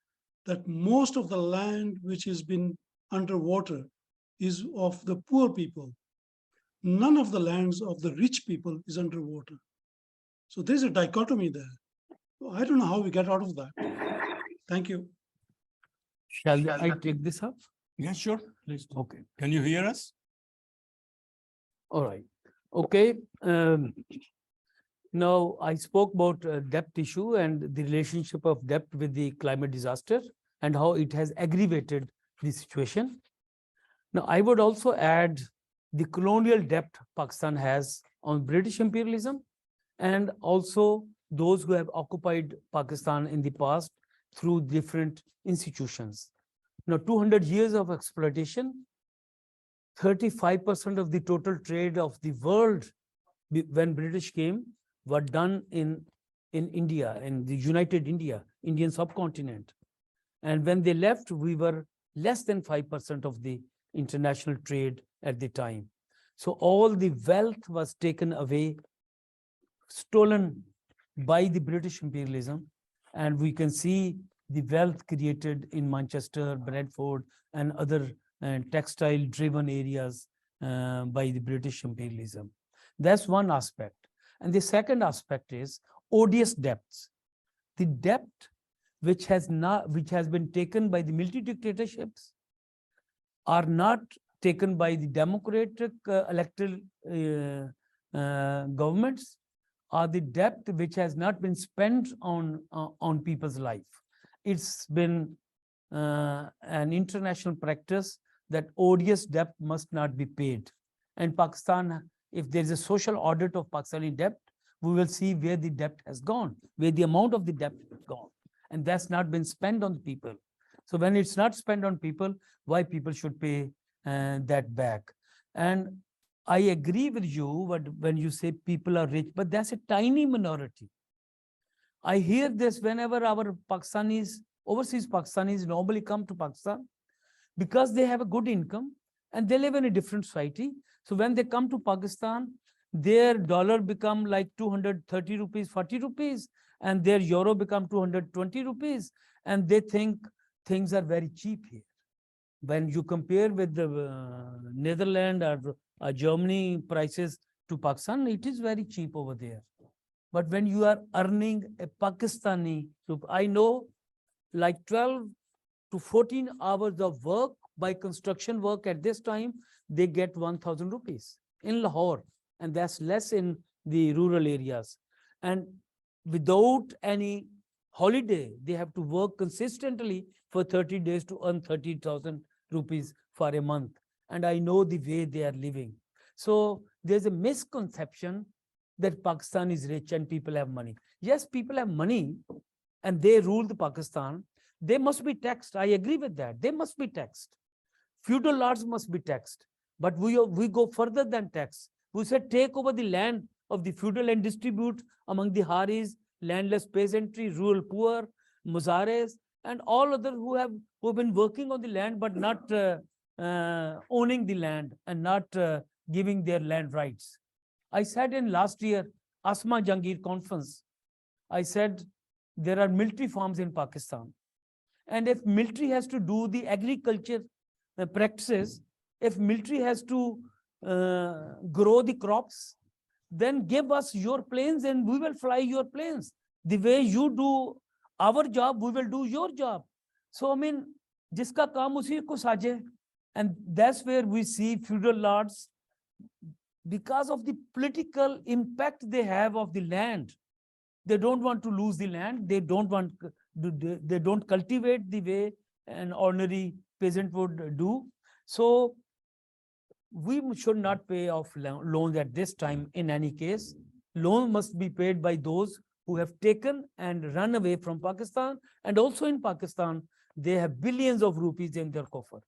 S4: that most of the land which has been underwater is of the poor people. None of the lands of the rich people is underwater. So there's a dichotomy there. I don't know how we get out of that. Thank you.
S2: Shall I take this up?
S1: Yeah, sure. Please.
S2: Okay.
S1: Can you hear us?
S2: All right. Okay. Now, I spoke about debt issue and the relationship of debt with the climate disaster and how it has aggravated the situation. Now, I would also add the colonial debt Pakistan has on British imperialism and also those who have occupied Pakistan in the past through different institutions. Now, 200 years of exploitation, 35% of the total trade of the world when British came were done in India, in the United India, Indian subcontinent. And when they left, we were less than 5% of the international trade at the time. So all the wealth was taken away, stolen by the British imperialism. And we can see the wealth created in Manchester, Bradford, and other textile-driven areas by the British imperialism. That's one aspect. And the second aspect is odious debts. The debt which has been taken by the military dictatorships are not taken by the democratic elected governments, are the debt which has not been spent on people's life. It's been an international practice that odious debt must not be paid. And Pakistan, if there's a social audit of Pakistani debt, we will see where the debt has gone, where the amount of the debt has gone. And that's not been spent on the people. So when it's not spent on people, why people should pay that back? And I agree with you when you say people are rich, but that's a tiny minority. I hear this whenever our Pakistanis, overseas Pakistanis normally come to Pakistan because they have a good income and they live in a different society. So when they come to Pakistan, their dollar become like 230 rupees, 40 rupees, and their euro become 220 rupees. And they think things are very cheap here. When you compare with the Netherlands or Germany prices to Pakistan, it is very cheap over there. But when you are earning a Pakistani, so I know like 12 to 14 hours of work by construction work at this time, they get 1,000 rupees in Lahore, and that's less in the rural areas. And without any holiday, they have to work consistently for 30 days to earn 30,000 rupees for a month. And I know the way they are living. So there's a misconception that Pakistan is rich and people have money. Yes, people have money and they rule the Pakistan. They must be taxed. I agree with that. They must be taxed. Feudal lords must be taxed. But we go further than tax. We said take over the land of the feudal and distribute among the Haris, landless peasantry, rural poor, Muzares, and all others who have been working on the land but not owning the land and not giving their land rights. I said in last year, Asma Jangir conference, I said there are military farms in Pakistan. And if military has to do the agriculture practices, if military has to grow the crops, then give us your planes and we will fly your planes. The way you do our job, we will do your job. So, I mean, jiska kaam usi ko saaje. And that's where we see feudal lords, because of the political impact they have of the land. They don't want to lose the land. They don't cultivate the way an ordinary peasant would do. So we should not pay off loans at this time in any case. Loan must be paid by those who have taken and run away from Pakistan. And also in Pakistan, they have billions of rupees in their coffer.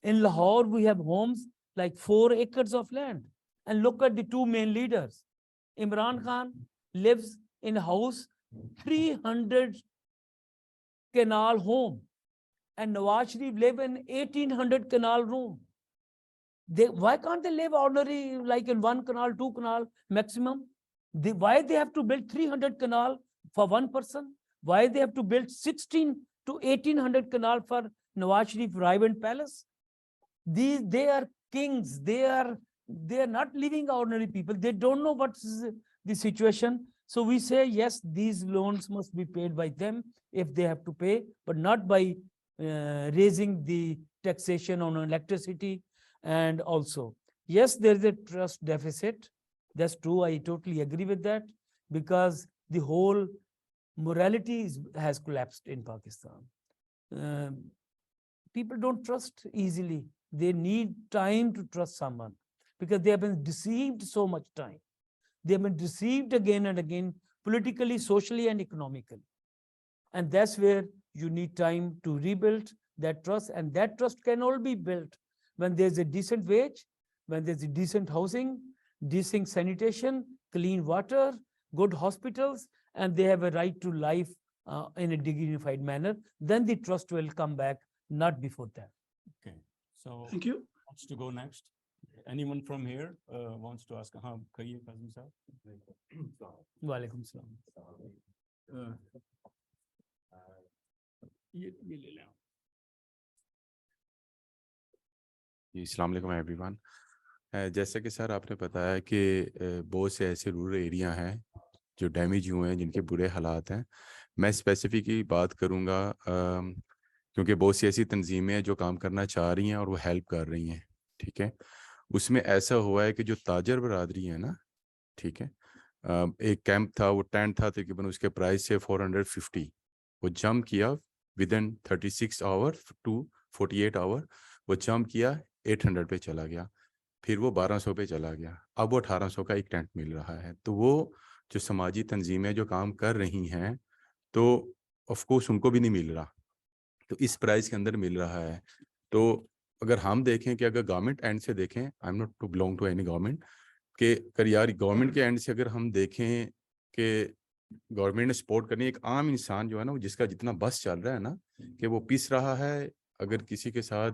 S2: In Lahore, we have homes like 4 acres of land. And look at the two main leaders. Imran Khan lives in a house, 300 canal home. And Nawaz Sharif live in 1800 canal room. Why can't they live ordinary, like in 1 canal, 2 canal maximum? Why they have to build 300 canal for one person? Why they have to build 16 to 1800 canal for Nawaz Sharif Raivand Palace? They are kings. They are not living ordinary people. They don't know what's the situation. So we say, yes, these loans must be paid by them if they have to pay, but not by raising the taxation on electricity. And also, yes, there is a trust deficit. That's true. I totally agree with that, because the whole morality has collapsed in Pakistan. People don't trust easily. They need time to trust someone because they have been deceived so much time. They have been deceived again and again, politically, socially, and economically. And that's where you need time to rebuild that trust. And that trust can all be built when there's a decent wage, when there's a decent housing, decent sanitation, clean water, good hospitals, and they have a right to life in a dignified manner. Then the trust will come back, not before that.
S1: Okay, so
S4: Thank you.
S1: wants to go next? Anyone from here wants to ask? Khayyim Kazim sahab.
S2: Walaikum salam.
S1: ये ले लें।
S5: अस्सलाम वालेकुम everyone. जैसे कि sir आपने बताया कि बहुत से ऐसे रूरल एरिया हैं जो डैमेज हुए हैं, जिनके बुरे हालात हैं। मैं स्पेसिफिकली बात करूंगा क्योंकि बहुत सी ऐसी तंजीमें हैं जो काम करना चाह रही हैं और वो हेल्प कर रही हैं, ठीक है। उसमें ऐसा हुआ है कि जो ताजर बरादरी है ना, ठीक है, एक कैंप था, वो टेंट था तकरीबन, उसके प्राइस से 450, वो जंप किया within 36 hour to 48 hour, वो जंप किया 800 पे चला गया, फिर वो 1200 पे चला गया, अब वो 1800 का एक टेंट मिल रहा है। तो वो जो समाजी तंजीमें जो काम कर रही हैं, तो ऑफ कोर्स उनको भी नहीं मिल रहा, तो इस प्राइस के अंदर मिल रहा है। तो अगर हम देखें कि अगर गवर्नमेंट एंड से देखें, I am not to belong to any government, कि अगर यार गवर्नमेंट के एंड से अगर हम देखें कि गवर्नमेंट ने सपोर्ट करनी, एक आम इंसान जो है ना, वो जिसका जितना बस चल रहा है ना, कि वो पिस रहा है, अगर किसी के साथ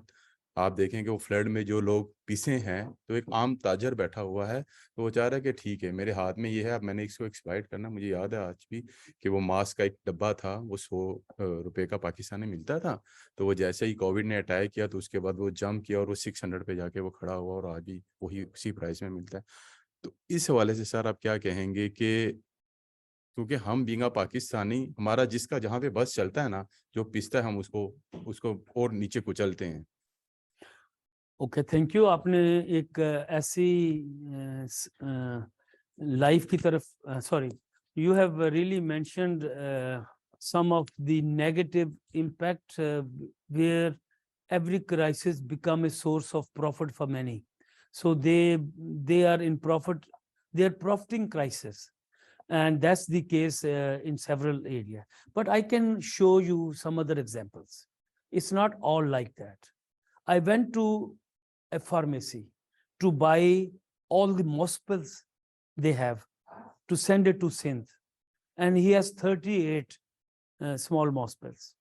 S5: आप देखें कि वो फ्लड में जो लोग पिसे हैं, तो एक आम ताजर बैठा हुआ है, तो वो चाह रहा है कि ठीक है मेरे हाथ में ये है, अब मैंने इसको एक्सप्लॉइट करना। मुझे याद है आज भी कि वो मास्क का एक डब्बा था, वो 100 रुपये का पाकिस्तानी मिलता था, तो वो जैसे ही कोविड ने अटैक किया तो उसके बाद वो जंप किया और वो 600 पे जाके वो खड़ा हुआ, और आज भी वही उसी प्राइस में मिलता है। तो इस हवाले से सर आप क्या कहेंगे कि क्योंकि हम बींगा पाकिस्तानी, हमारा जिसका जहाँ पे बस चलता है ना, जो पिसता है हम उसको उसको और नीचे कुचलते हैं।
S2: Okay, thank you. आपने एक ऐसी लाइफ की तरफ, sorry, you have really mentioned some of the negative impact where every crisis become a source of profit for many. So they are in profit, they are profiting crisis, and that's the case in several areas. But I can show you some other examples. It's not all like that. I went to a pharmacy to buy all the mospils they have to send it to Sindh, and he has 38 small mospils.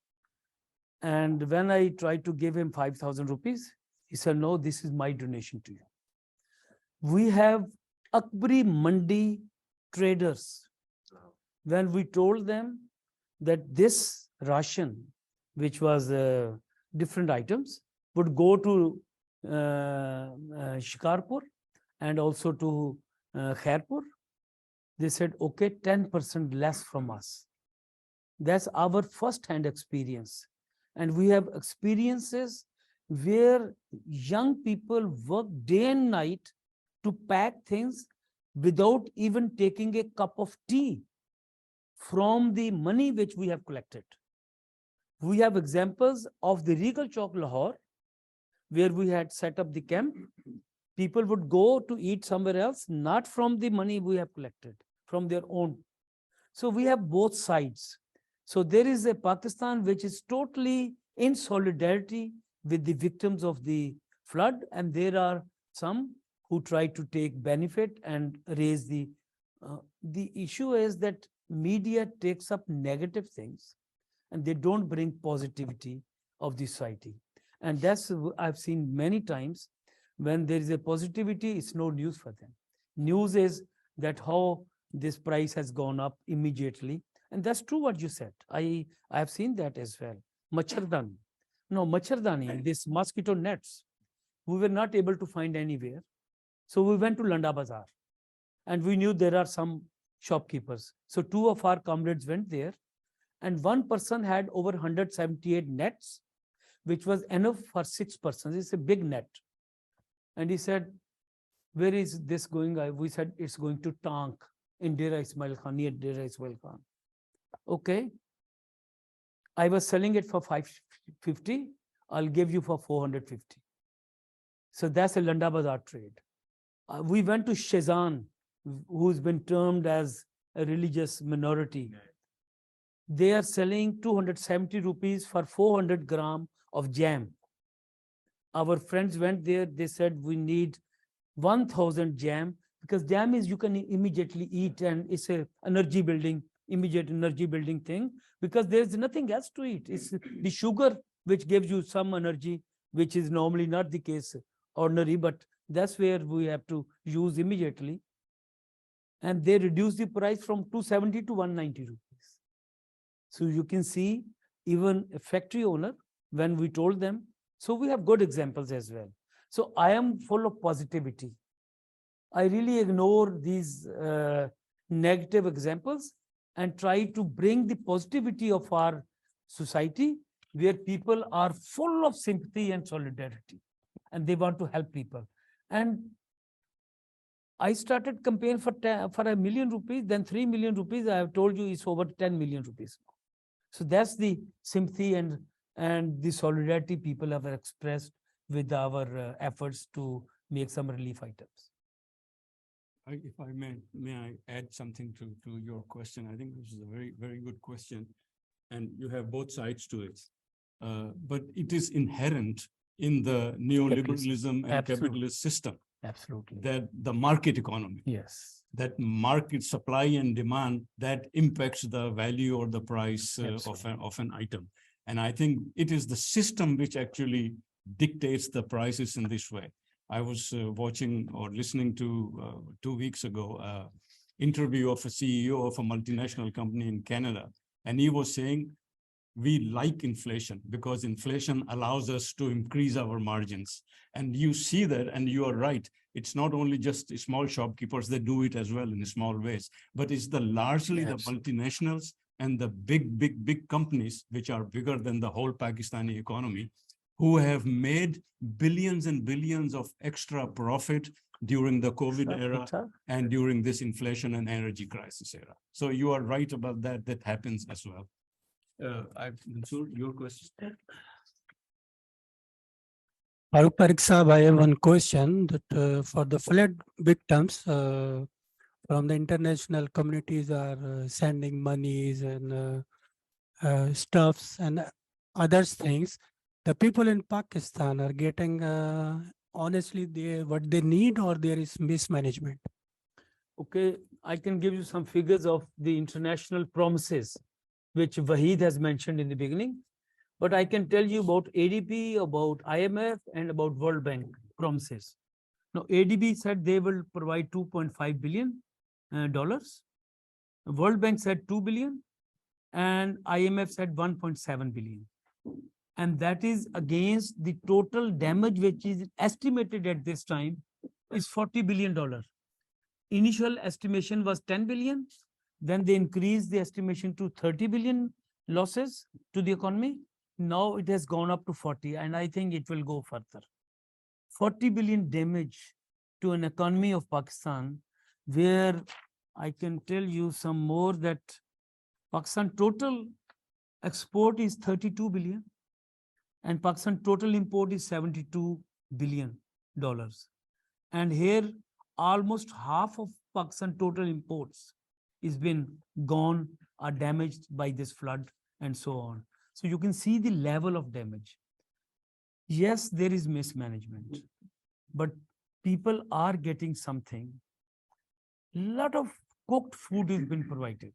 S2: And when I tried to give him 5,000 rupees, he said, no, this is my donation to you. We have Akbari Mandi traders. When we told them that this ration, which was different items, would go to Shikarpur and also to Khairpur, they said, okay, 10% less from us. That's our first-hand experience. And we have experiences where young people work day and night to pack things without even taking a cup of tea from the money which we have collected. We have examples of the Regal Chowk, Lahore, where we had set up the camp. People would go to eat somewhere else, not from the money we have collected, from their own. So we have both sides. So there is a Pakistan which is totally in solidarity with the victims of the flood, and there are some who try to take benefit and raise the issue is that media takes up negative things and they don't bring positivity of the society. And that's, I've seen many times, when there is a positivity, it's no news for them. News is that how this price has gone up immediately. And that's true what you said. I have seen that as well. Machardani. No, Machardani, this mosquito nets, we were not able to find anywhere. So we went to Landa Bazaar and we knew there are some shopkeepers. So two of our comrades went there and one person had over 178 nets, which was enough for 6 persons. It's a big net. And he said, where is this going? We said, it's going to Tank in Dera Ismail Khan, near Dera Ismail Khan. Okay. I was selling it for 550. I'll give you for 450. So that's a Landa Bazaar trade. We went to Shezan, who's been termed as a religious minority. They are selling 270 rupees for 400 gram of jam. Our friends went there. They said, we need 1,000 jam, because jam is you can immediately eat and it's a energy building, immediate energy building thing, because there's nothing else to eat. It's the sugar which gives you some energy, which is normally not the case ordinary, but that's where we have to use immediately. And they reduce the price from 270 to 190 rupees. So you can see even a factory owner, when we told them, so we have good examples as well. So I am full of positivity. I really ignore these negative examples and try to bring the positivity of our society, where people are full of sympathy and solidarity, and they want to help people. And I started campaign for 1 million rupees, then 3 million rupees. I have told you it's over 10 million rupees. So that's the sympathy and the solidarity people have expressed with our efforts to make some relief items.
S1: If I may I add something to your question? I think this is a very, very good question, and you have both sides to it. But it is inherent in the neoliberalism and capitalist system.
S2: Absolutely.
S1: That the market economy.
S2: Yes.
S1: That market supply and demand that impacts the value or the price of an item. And I think it is the system which actually dictates the prices in this way. I was watching or listening to 2 weeks ago interview of a CEO of a multinational company in Canada, and he was saying, we like inflation because inflation allows us to increase our margins. And you see that, and you are right. It's not only just small shopkeepers that do it as well in small ways, but it's the largely the multinationals and the big companies, which are bigger than the whole Pakistani economy, who have made billions and billions of extra profit during the COVID era and during this inflation and energy crisis era. So you are right about that. That happens as well. Mansoor, your question.
S6: Farooq Tariq Sahab, I have one question that for the flood victims, from the international communities are sending monies and stuffs and other things. The people in Pakistan are getting honestly what they need, or there is mismanagement?
S2: Okay, I can give you some figures of the international promises, which Waheed has mentioned in the beginning. But I can tell you about ADB, about IMF, and about World Bank promises. Now, ADB said they will provide $2.5 billion. World Bank said 2 billion, and IMF said 1.7 billion. And that is against the total damage, which is estimated at this time is $40 billion. Initial estimation was 10 billion. Then they increased the estimation to 30 billion losses to the economy. Now it has gone up to 40, and I think it will go further. 40 billion damage to an economy of Pakistan, where I can tell you some more that Pakistan total export is 32 billion and Pakistan total import is $72 billion. And here almost half of Pakistan total imports is been gone or damaged by this flood and so on. So you can see the level of damage. Yes, there is mismanagement, but people are getting something. A lot of cooked food has been provided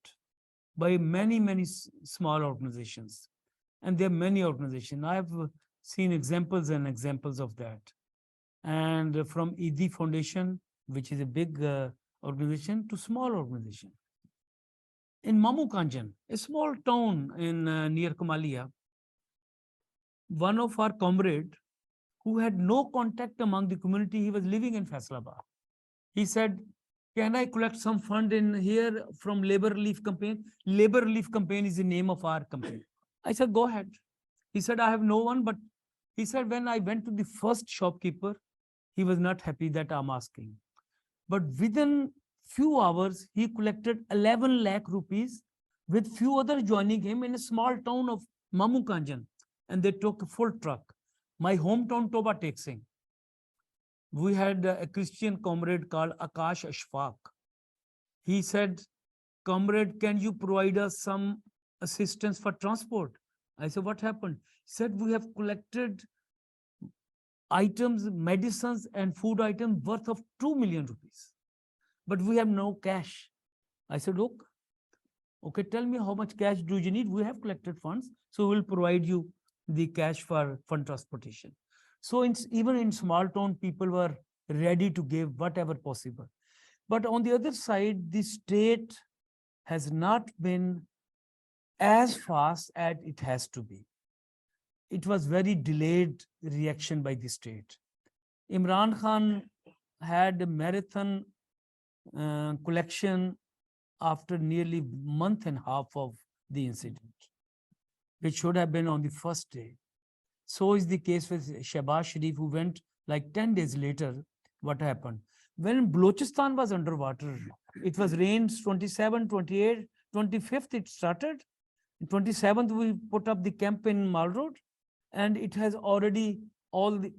S2: by many small organizations. And there are many organizations. I have seen examples and examples of that. And from ED Foundation, which is a big organization, to small organization. In Mamu Kanjan, a small town in near Kamalia, one of our comrade who had no contact among the community, he was living in Faisalabad. He said, can I collect some fund in here from Labor Relief Campaign? Labor Relief Campaign is the name of our campaign. I said, go ahead. He said, I have no one, but he said, when I went to the first shopkeeper, he was not happy that I'm asking. But within few hours, he collected 11 lakh rupees with few others joining him in a small town of Mamu Kanjan. And they took a full truck. My hometown, Toba Teksing. We had a Christian comrade called Akash Ashfaq. He said, comrade, can you provide us some assistance for transport? I said, what happened? He said, we have collected items, medicines and food items worth of 2 million rupees. But we have no cash. I said, look, okay, tell me how much cash do you need? We have collected funds, so we'll provide you the cash for fund transportation. So even in small town, people were ready to give whatever possible. But on the other side, the state has not been as fast as it has to be. It was very delayed reaction by the state. Imran Khan had a marathon collection after nearly a month and a half of the incident, which should have been on the first day. So is the case with Shehbaz Sharif, who went like 10 days later. What happened? When Balochistan was underwater, it was rains 27, 28, 25th it started. 27th we put up the camp in Mall Road, and it has already all the,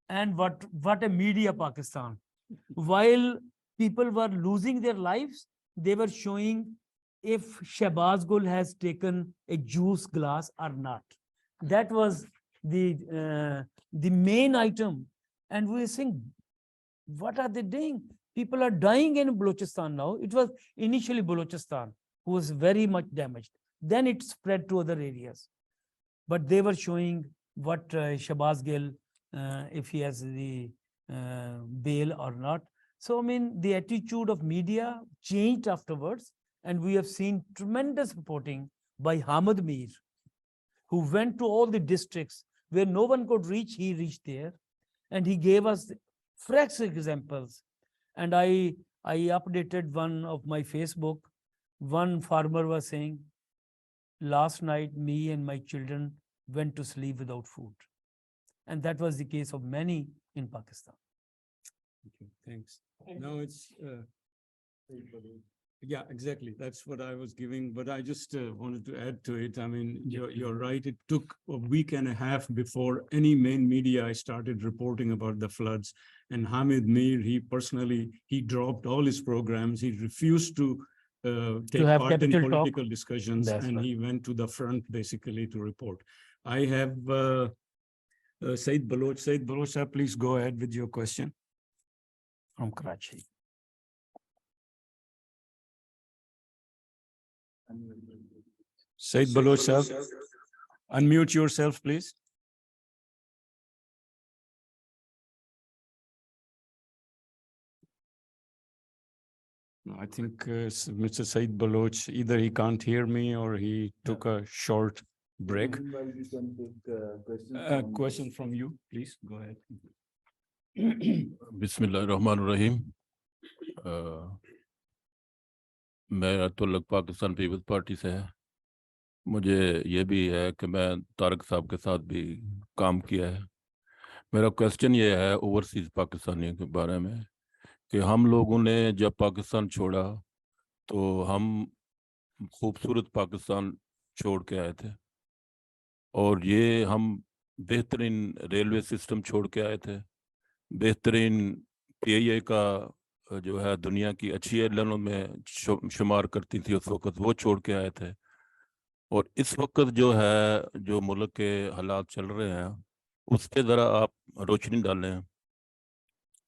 S2: and what a media Pakistan. While people were losing their lives, they were showing if Shehbaz Gul has taken a juice glass or not. That was the main item. And we were saying, what are they doing? People are dying in Balochistan now. It was initially Balochistan who was very much damaged. Then it spread to other areas. But they were showing what Shehbaz Gill if he has the bail or not. So, I mean, the attitude of media changed afterwards, and we have seen tremendous reporting by Hamid Mir, who went to all the districts where no one could reach, he reached there, and he gave us fresh examples. And I updated one of my Facebook. One farmer was saying, last night, me and my children went to sleep without food. And that was the case of many in Pakistan.
S1: Okay, thanks. Now it's, yeah, exactly. That's what I was giving, but I just wanted to add to it. I mean, you're right. It took a week and a half before any main media started reporting about the floods. And Hamid Mir, he dropped all his programs. He refused to take
S2: have
S1: part in
S2: capital talk.
S1: political discussions,
S2: That's
S1: and
S2: right.
S1: he went to the front basically to report. I have Said Baloch. Said Baloch, sir, please go ahead with your question.
S2: From Karachi.
S1: Said Baloch, sir, unmute yourself, please. No, I think Mr. Said Baloch, either he can't hear me or he took a short break. Question from you, please, go ahead.
S7: बिस्मिल्लाहिर्रहमानिर्रहीम मैं तुल्लक Pakistan peoples party से है। मुझे ये भी है कि मैं तारक साहब के साथ भी काम किया है। मेरा क्वेश्चन ये है ओवरसीज पाकिस्तानियों के बारे में कि हम लोगों ने जब पाकिस्तान छोड़ा तो हम खूबसूरत पाकिस्तान छोड़ के आए थे, और ये हम बेहतरीन रेलवे सिस्टम छोड़ के आए थे, बेहतरीन PIA का जो है दुनिया की अच्छी एयरलाइनों में शुमार करती थी उस वक्त, वो छोड़ के आए थे। और इस वक्त जो है जो मुल्क के हालात चल रहे हैं उस पे ज़रा आप रोशनी डालें।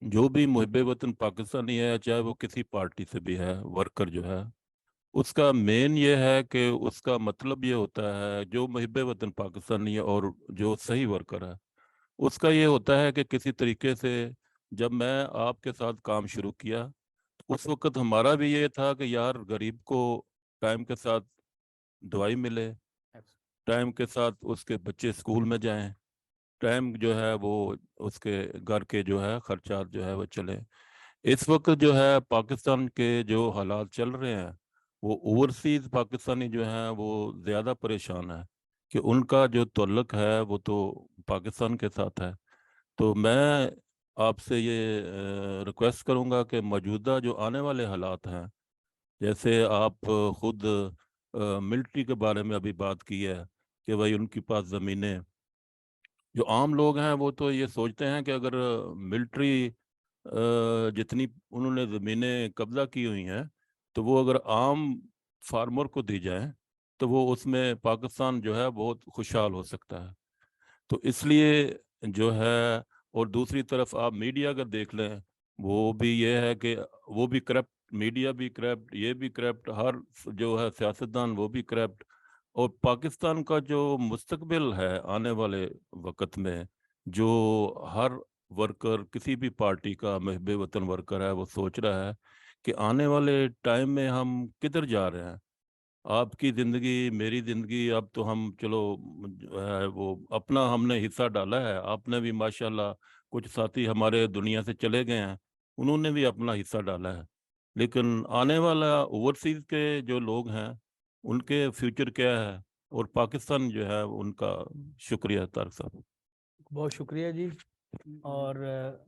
S7: जो भी मुहिब वतन पाकिस्तानी है, चाहे वो किसी पार्टी से भी है, वर्कर जो है, उसका मेन ये है कि उसका मतलब ये होता है, जो मुहिब वतन पाकिस्तानी है और जो सही वर्कर है, उसका ये होता है कि किसी तरीके से जब मैं आपके साथ काम शुरू किया तो उस वक्त हमारा भी ये था कि यार गरीब को टाइम के साथ दवाई मिले, टाइम के साथ उसके बच्चे स्कूल में जाएं, टाइम जो है वो उसके घर के जो है खर्चा जो है वो चले। इस वक्त जो है पाकिस्तान के जो हालात चल रहे हैं वो ओवरसीज पाकिस्तानी जो हैं वो ज़्यादा परेशान है कि उनका जो तल्लुक है वो तो पाकिस्तान के साथ है। तो मैं आपसे ये रिक्वेस्ट करूंगा कि मौजूदा जो आने वाले हालात हैं, जैसे आप खुद मिलिट्री के बारे में अभी बात की है कि भाई उनके पास ज़मीनें, जो आम लोग हैं वो तो ये सोचते हैं कि अगर मिलिट्री जितनी उन्होंने ज़मीनें कब्जा की हुई हैं तो वो अगर आम फार्मर को दी जाए तो वो उसमें पाकिस्तान जो है बहुत खुशहाल हो सकता है। तो इसलिए जो है, और दूसरी तरफ आप मीडिया अगर देख लें वो भी ये है कि वो भी करप्ट, मीडिया भी करप्ट, ये भी करप्ट, हर जो है सियासतदान वो भी करप्ट। और पाकिस्तान का जो मुस्तकबिल है आने वाले वक्त में, जो हर वर्कर किसी भी पार्टी का महब वतन वर्कर है वो सोच रहा है कि आने वाले टाइम में हम किधर जा रहे हैं। आपकी ज़िंदगी, मेरी ज़िंदगी, अब तो हम चलो जो है वो अपना हमने हिस्सा डाला है, आपने भी माशाल्लाह, कुछ साथी हमारे दुनिया से चले गए हैं, उन्होंने भी अपना हिस्सा डाला है, लेकिन आने वाला ओवरसीज़ के जो लोग हैं उनके फ्यूचर क्या है, और पाकिस्तान जो है उनका। शुक्रिया तारक साहब।
S2: बहुत शुक्रिया जी। और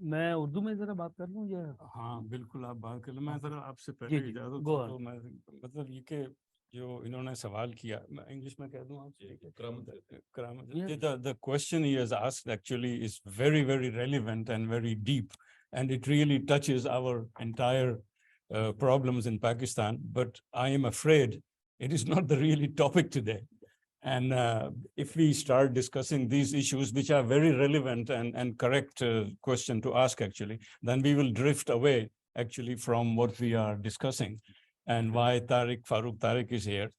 S2: मैं उर्दू में जरा बात कर लूँ या?
S1: हाँ बिल्कुल, आप बात कर लो। मैं जरा आपसे
S2: जी,
S1: पहले
S2: जी,
S1: इजाजत
S2: go
S1: हो
S2: on.
S1: तो मैं मतलब ये कि जो इन्होंने सवाल किया, मैं इंग्लिश में कह दूं आपसे। The question he has asked actually is very, very relevant and very deep, and it really touches our entire problems in Pakistan. But I am afraid it is not the really topic today. And if we start discussing these issues, which are very relevant and correct question to ask actually, then we will drift away actually from what we are discussing and why Farooq Tariq is here.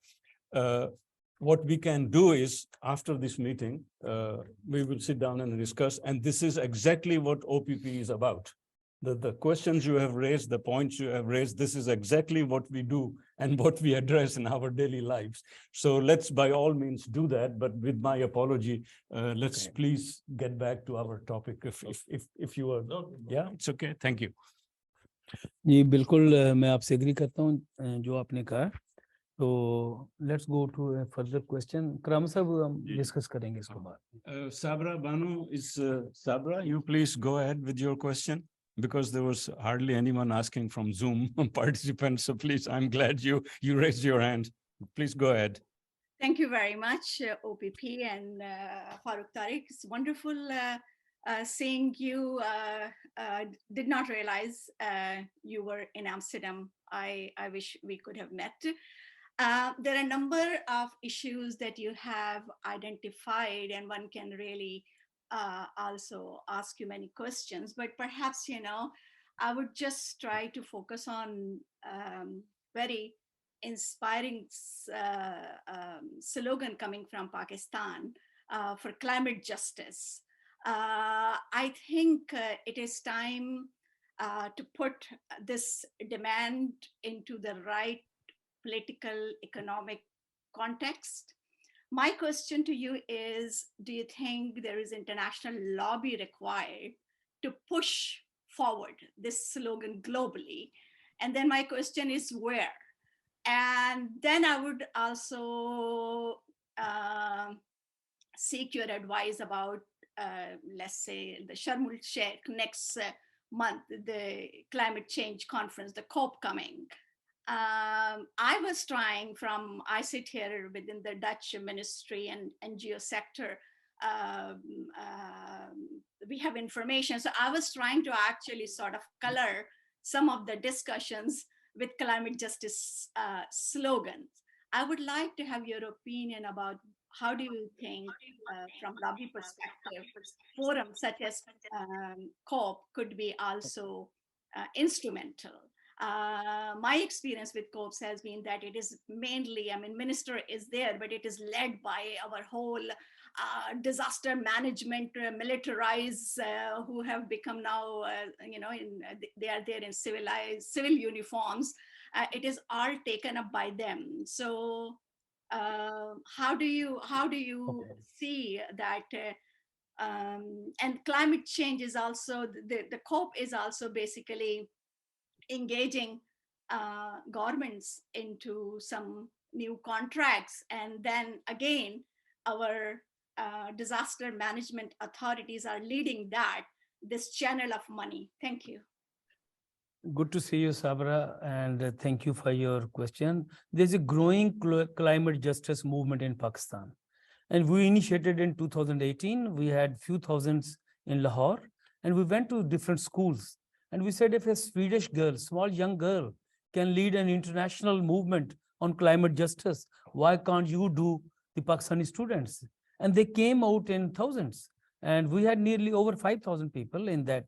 S1: what we can do is, after this meeting, we will sit down and discuss, and this is exactly what OPP is about. The questions you have raised, the points you have raised, this is exactly what we do and what we address in our daily lives. So let's by all means do that, but with my apology, let's please get back to our topic if you are, yeah, it's okay, thank you.
S2: जी बिल्कुल मैं आपसे agree करता हूँ जो आपने कहा तो let's go to further question Karam साहब हम डिस्कस करेंगे इसके बाद
S1: Sabra Banu is Sabra, you please go ahead with your question, because there was hardly anyone asking from Zoom participants. So please, I'm glad you raised your hand. Please go ahead.
S8: Thank you very much, OPP and Farooq Tariq. It's wonderful seeing you. Did not realize you were in Amsterdam. I wish we could have met. There are a number of issues that you have identified, and one can really also ask you many questions, but perhaps, I would just try to focus on very inspiring slogan coming from Pakistan for climate justice. I think it is time to put this demand into the right political, economic context. My question to you is, do you think there is international lobby required to push forward this slogan globally? And then my question is where? And then I would also seek your advice about, let's say, the Sharm el-Sheikh next month, the climate change conference, the COP coming. I was trying I sit here within the Dutch ministry and NGO sector. We have information. So I was trying to actually sort of color some of the discussions with climate justice slogans. I would like to have your opinion about how do you think from lobby perspective, forums such as COP could be also instrumental. My experience with COPs has been that it is mainly, minister is there, but it is led by our whole disaster management militarized who have become now, they are there in civil uniforms. It is all taken up by them. So how do you see that? And climate change is also, the COP is also basically engaging governments into some new contracts. And then again, our disaster management authorities are leading this channel of money. Thank you.
S2: Good to see you, Sabra, and thank you for your question. There's a growing climate justice movement in Pakistan. And we initiated in 2018. We had few thousands in Lahore, and we went to different schools. And we said, if a Swedish girl, small young girl, can lead an international movement on climate justice, why can't you do the Pakistani students? And they came out in thousands. And we had nearly over 5,000 people in that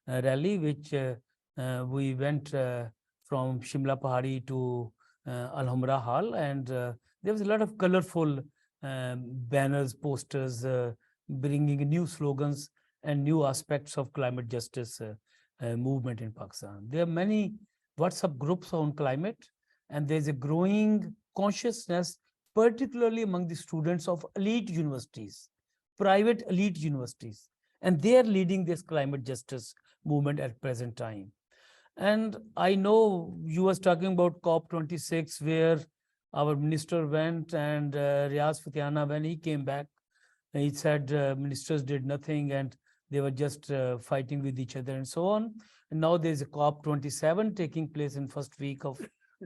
S2: rally, which we went from Shimla Pahari to Alhambra Hall. And there was a lot of colorful banners, posters, bringing new slogans and new aspects of climate justice movement in Pakistan. There are many WhatsApp groups on climate, and there's a growing consciousness, particularly among the students of elite universities, private elite universities, and they are leading this climate justice movement at present time. And I know you was talking about COP26, where our minister went, and Riaz Fatiana, when he came back, he said ministers did nothing and they were just fighting with each other and so on. And now there's a COP27 taking place in first week of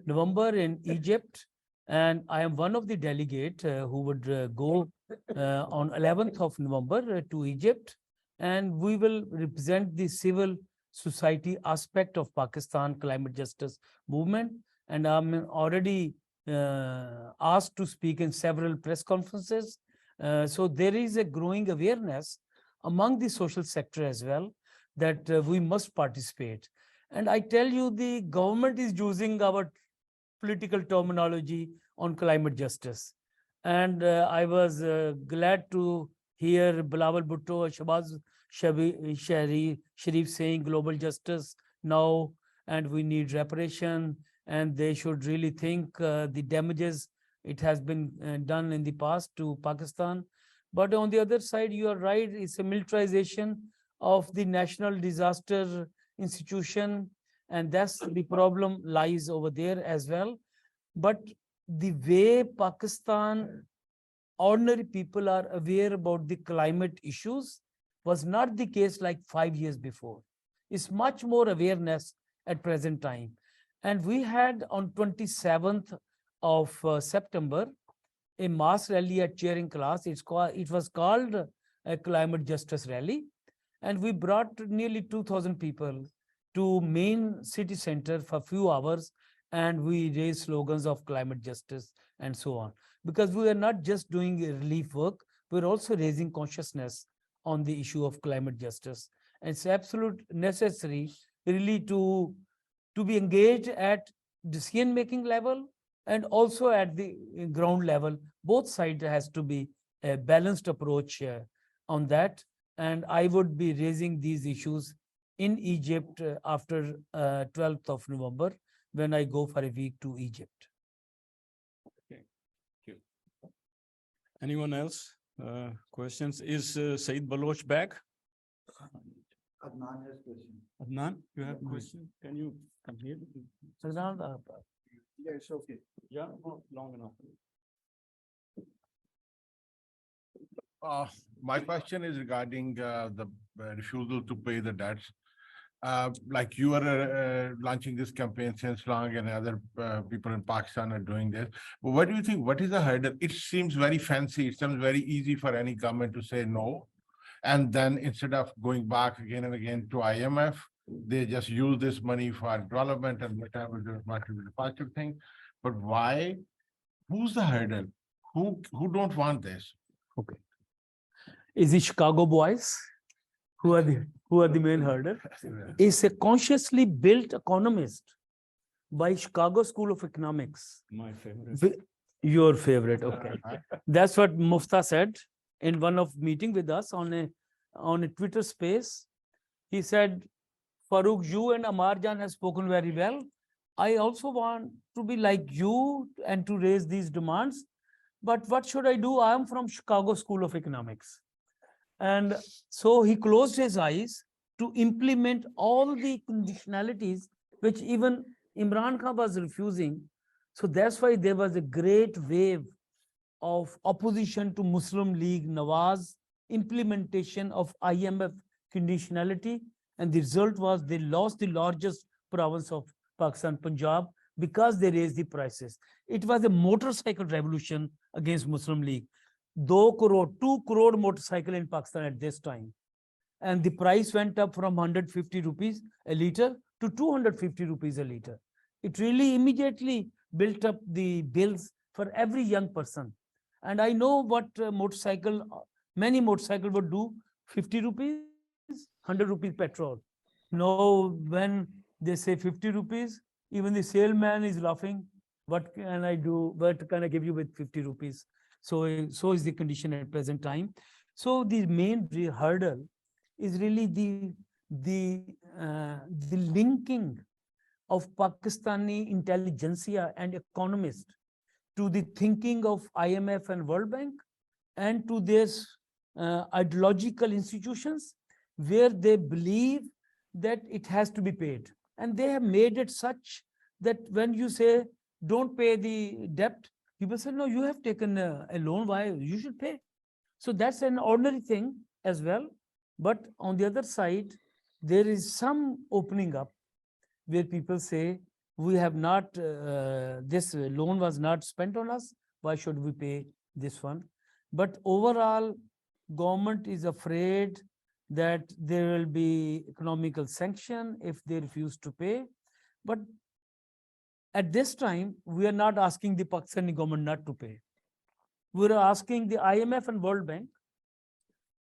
S2: November in Egypt. And I am one of the delegate who would go on 11th of November to Egypt. And we will represent the civil society aspect of Pakistan climate justice movement. And I'm already asked to speak in several press conferences. So there is a growing awareness among the social sector as well that we must participate. And I tell you, the government is using our political terminology on climate justice. And I was glad to hear Bilawal Bhutto, Shabazz Sharif saying global justice now, and we need reparation, and they should really think the damages it has been done in the past to Pakistan. But on the other side, you are right, it's a militarization of the national disaster institution, and that's the problem lies over there as well. But the way Pakistan ordinary people are aware about the climate issues was not the case like 5 years before. It's much more awareness at present time. And we had on 27th of September, a mass rally at Charing Class. It was called a climate justice rally. And we brought nearly 2,000 people to main city center for a few hours, and we raised slogans of climate justice and so on. Because we are not just doing relief work, we're also raising consciousness on the issue of climate justice. And it's absolutely necessary really to be engaged at decision-making level and also at the ground level. Both sides has to be a balanced approach on that. And I would be raising these issues in Egypt after 12th of November, when I go for a week to Egypt.
S1: Okay, thank you. Anyone else? Questions? Is Saeed Baloch back?
S3: Adnan has question.
S1: Adnan, you have a question? Can you come here?
S3: Yeah, it's okay.
S1: Yeah, not long enough.
S9: My question is regarding the refusal to pay the debts. Like you are launching this campaign since long, and other people in Pakistan are doing this. But what do you think? What is the hurdle? It seems very fancy. It seems very easy for any government to say no. And then instead of going back again and again to IMF, they just use this money for development and whatever they want to be the positive thing. But why? Who's the hurdle? Who don't want this?
S2: Okay. Is it Chicago boys who are the main hurdle? Is a consciously built economist by Chicago School of Economics.
S1: My favorite.
S2: Your favorite, okay. That's what Mufta said in one of meeting with us on a Twitter space. He said, Farooq, you and Amarjan have spoken very well. I also want to be like you and to raise these demands. But what should I do? I am from Chicago School of Economics. And so he closed his eyes to implement all the conditionalities which even Imran Khan was refusing. So that's why there was a great wave of opposition to Muslim League Nawaz implementation of IMF conditionality. And the result was they lost the largest province of Pakistan, Punjab, because they raised the prices. It was a motorcycle revolution against Muslim League. 2 crore motorcycle in Pakistan at this time. And the price went up from 150 rupees a liter to 250 rupees a liter. It really immediately built up the bills for every young person. And I know what many motorcycle would do, 50 rupees, 100 rupees petrol. No, when they say 50 rupees, even the salesman is laughing. What can I do? What can I give you with 50 rupees? So is the condition at present time. So the main hurdle is really the linking of Pakistani intelligentsia and economists to the thinking of IMF and World Bank and to this ideological institutions where they believe that it has to be paid. And they have made it such that when you say, don't pay the debt, people say, no, you have taken a loan, why? You should pay. So that's an ordinary thing as well. But on the other side, there is some opening up where people say, we have not, this loan was not spent on us, why should we pay this one? But overall, government is afraid that there will be economical sanction if they refuse to pay. But at this time, we are not asking the Pakistani government not to pay. We are asking the IMF and World Bank,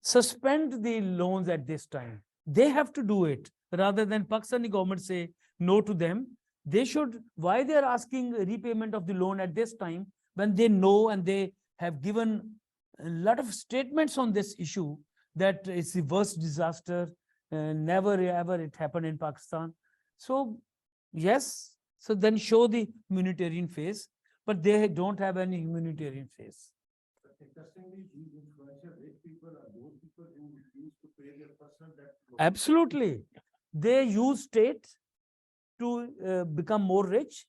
S2: suspend the loans at this time. They have to do it rather than Pakistani government say no to them. They should, why they are asking repayment of the loan at this time when they know and they have given a lot of statements on this issue that it's the worst disaster, never ever it happened in Pakistan. So yes, so then show the humanitarian face, but they don't have any humanitarian face.
S9: Interestingly, these influential rich people are those people who refuse to pay their personal debt.
S2: Absolutely. They use state to become more rich,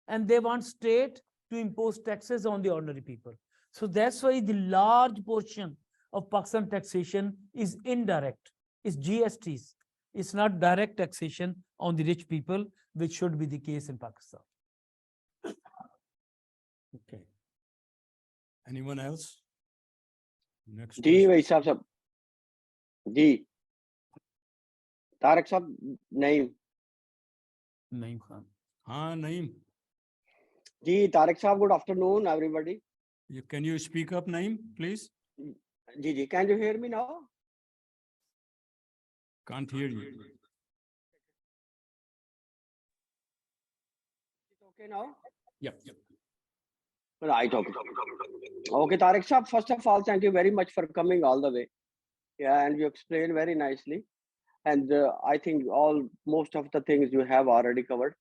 S2: and they want state to impose taxes on the ordinary people. So that's why the large portion of Pakistan taxation is indirect, it's GSTs. It's not direct taxation on the rich people, which should be the case in Pakistan.
S1: Okay. Anyone else? Next
S10: ji
S1: question.
S10: भाई साहब जी तारक साहब नहीं
S2: Naeem Khan.
S1: हाँ, Naeem.
S10: जी तारक साहब good afternoon everybody
S1: Can you speak up, Naeem, please?
S10: जी जी can you hear me now
S1: Can't hear you.
S10: Okay now
S1: Yep.
S10: Right, okay. Okay, Tariq Saab, first of all, thank you very much for coming all the way. Yeah, and you explained very nicely. And I think most of the things you have already covered.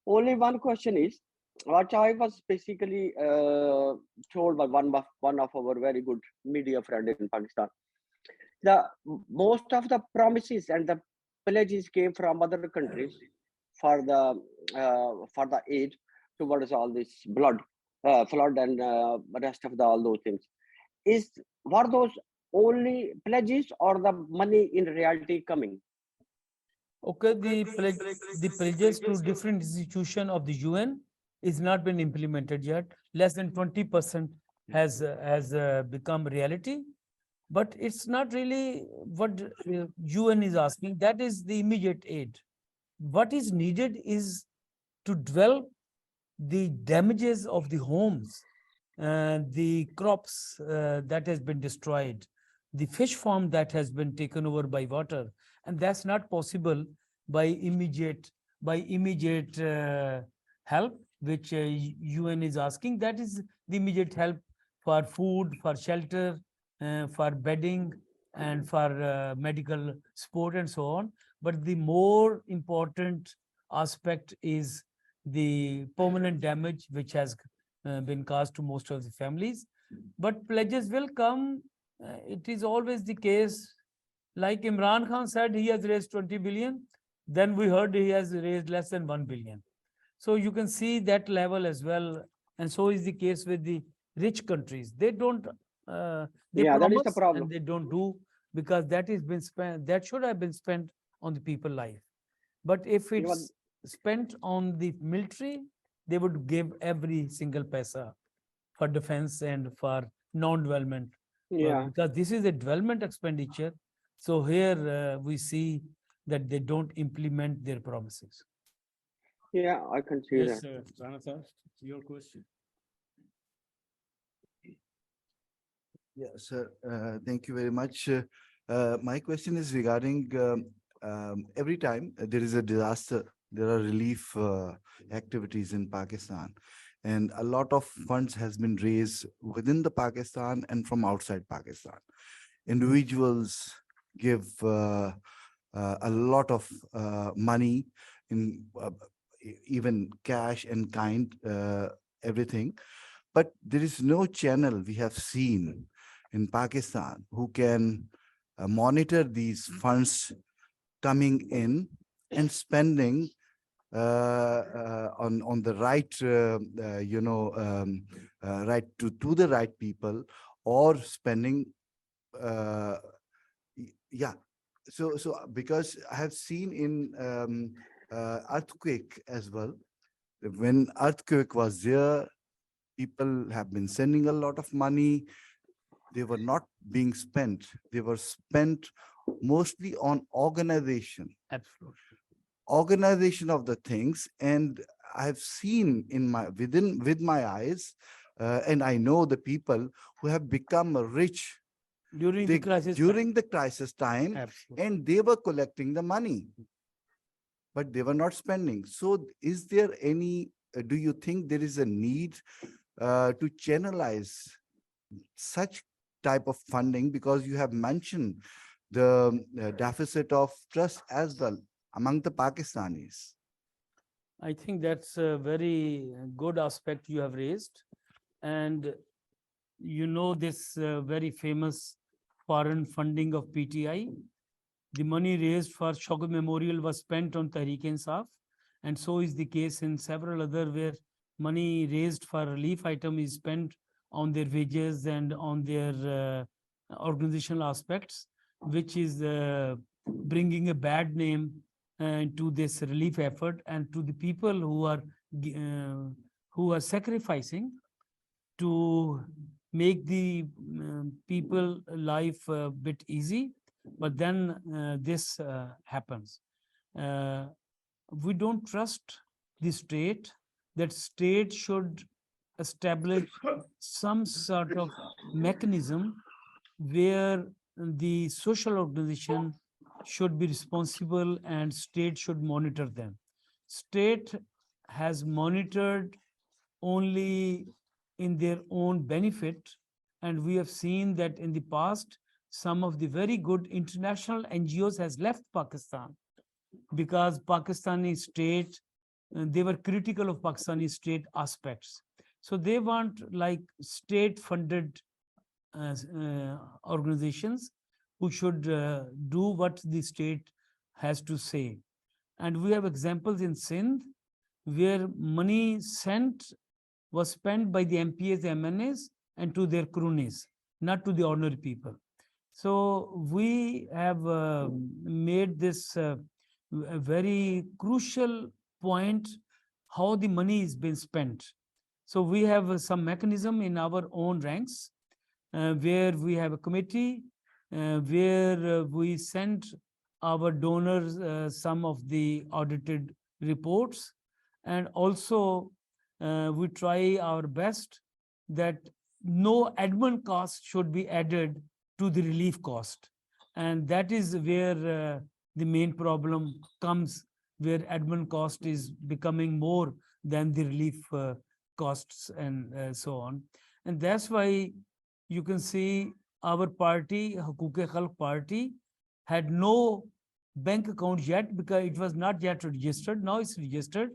S10: Only one question is, what I was basically told by one of our very good media friend in Pakistan. Most of the promises and the pledges came from other countries for the aid towards all this flood and rest of all those things. Were those only pledges or the money in reality coming?
S2: Okay, the pledges to different institutions of the UN is not been implemented yet. Less than 20% has become reality, but it's not really what UN is asking. That is the immediate aid. What is needed is to develop the damages of the homes, the crops that has been destroyed, the fish farm that has been taken over by water, and that's not possible by immediate help, which UN is asking. That is the immediate help for food, for shelter, for bedding, and for medical support and so on. But the more important aspect is the permanent damage which has been caused to most of the families. But pledges will come. It is always the case. Like Imran Khan said, he has raised 20 billion. Then we heard he has raised less than 1 billion. So you can see that level as well. And so is the case with the rich countries. They don't, they
S10: Yeah, that is
S2: promise
S10: the problem.
S2: and they don't do, because that is been spent, that should have been spent on the people life. But if it's spent on the military, they would give every single paisa for defense and for non-development.
S10: Yeah.
S2: Because this is a development expenditure. So here we see that they don't implement their promises.
S10: Yeah, I can see
S1: Yes,
S10: that.
S1: Sanatha, your question.
S3: Yeah, sir, thank you very much. My question is regarding every time there is a disaster, there are relief activities in Pakistan, and a lot of funds has been raised within the Pakistan and from outside Pakistan. Individuals give a lot of money in even cash and kind, everything. But there is no channel we have seen in Pakistan who can monitor these funds coming in and spending on the right, right to the right people, or spending, yeah. So because I have seen in earthquake as well, when earthquake was there, people have been sending a lot of money. They were not being spent. They were spent mostly on organization.
S2: Absolutely.
S3: Organization of the things. And I've seen with my eyes, and I know the people who have become rich
S2: During the crisis
S3: time,
S2: Absolutely.
S3: and they were collecting the money, but they were not spending. So is there any, do you think there is a need to channelize such type of funding, because you have mentioned the deficit of trust as well among the Pakistanis.
S2: I think that's a very good aspect you have raised. And you know this very famous foreign funding of PTI. The money raised for Shaukat Memorial was spent on Tehreek-e-Insaf, and so is the case in several other where money raised for relief item is spent on their wages and on their organizational aspects, which is bringing a bad name to this relief effort and to the people who are sacrificing to make the people life a bit easy. But then this happens. We don't trust the state, that state should establish some sort of mechanism where the social organization should be responsible and state should monitor them. State has monitored only in their own benefit, and we have seen that in the past some of the very good international NGOs has left Pakistan because Pakistani state, they were critical of Pakistani state aspects. So they want like state funded organizations who should do what the state has to say. And we have examples in Sindh where money was spent by the MPs, MNAs, and to their cronies, not to the ordinary people. So we have made this a very crucial point, how the money is being spent. So we have some mechanism in our own ranks where we have a committee where we send our donors some of the audited reports, and also we try our best that no admin cost should be added to the relief cost. And that is where the main problem comes, where admin cost is becoming more than the relief costs and so on. And that's why you can see our party, Haquq-e-Khalq party, had no bank account yet because it was not yet registered. Now it's registered.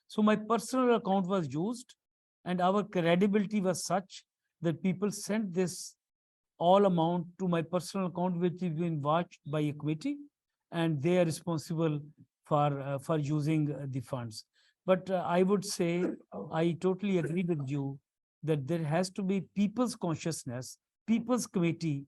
S2: So my personal account was used, and our credibility was such that people sent this all amount to my personal account, which is being watched by a committee, and they are responsible for using the funds. But I would say, I totally agree with you that there has to be people's consciousness, people's committee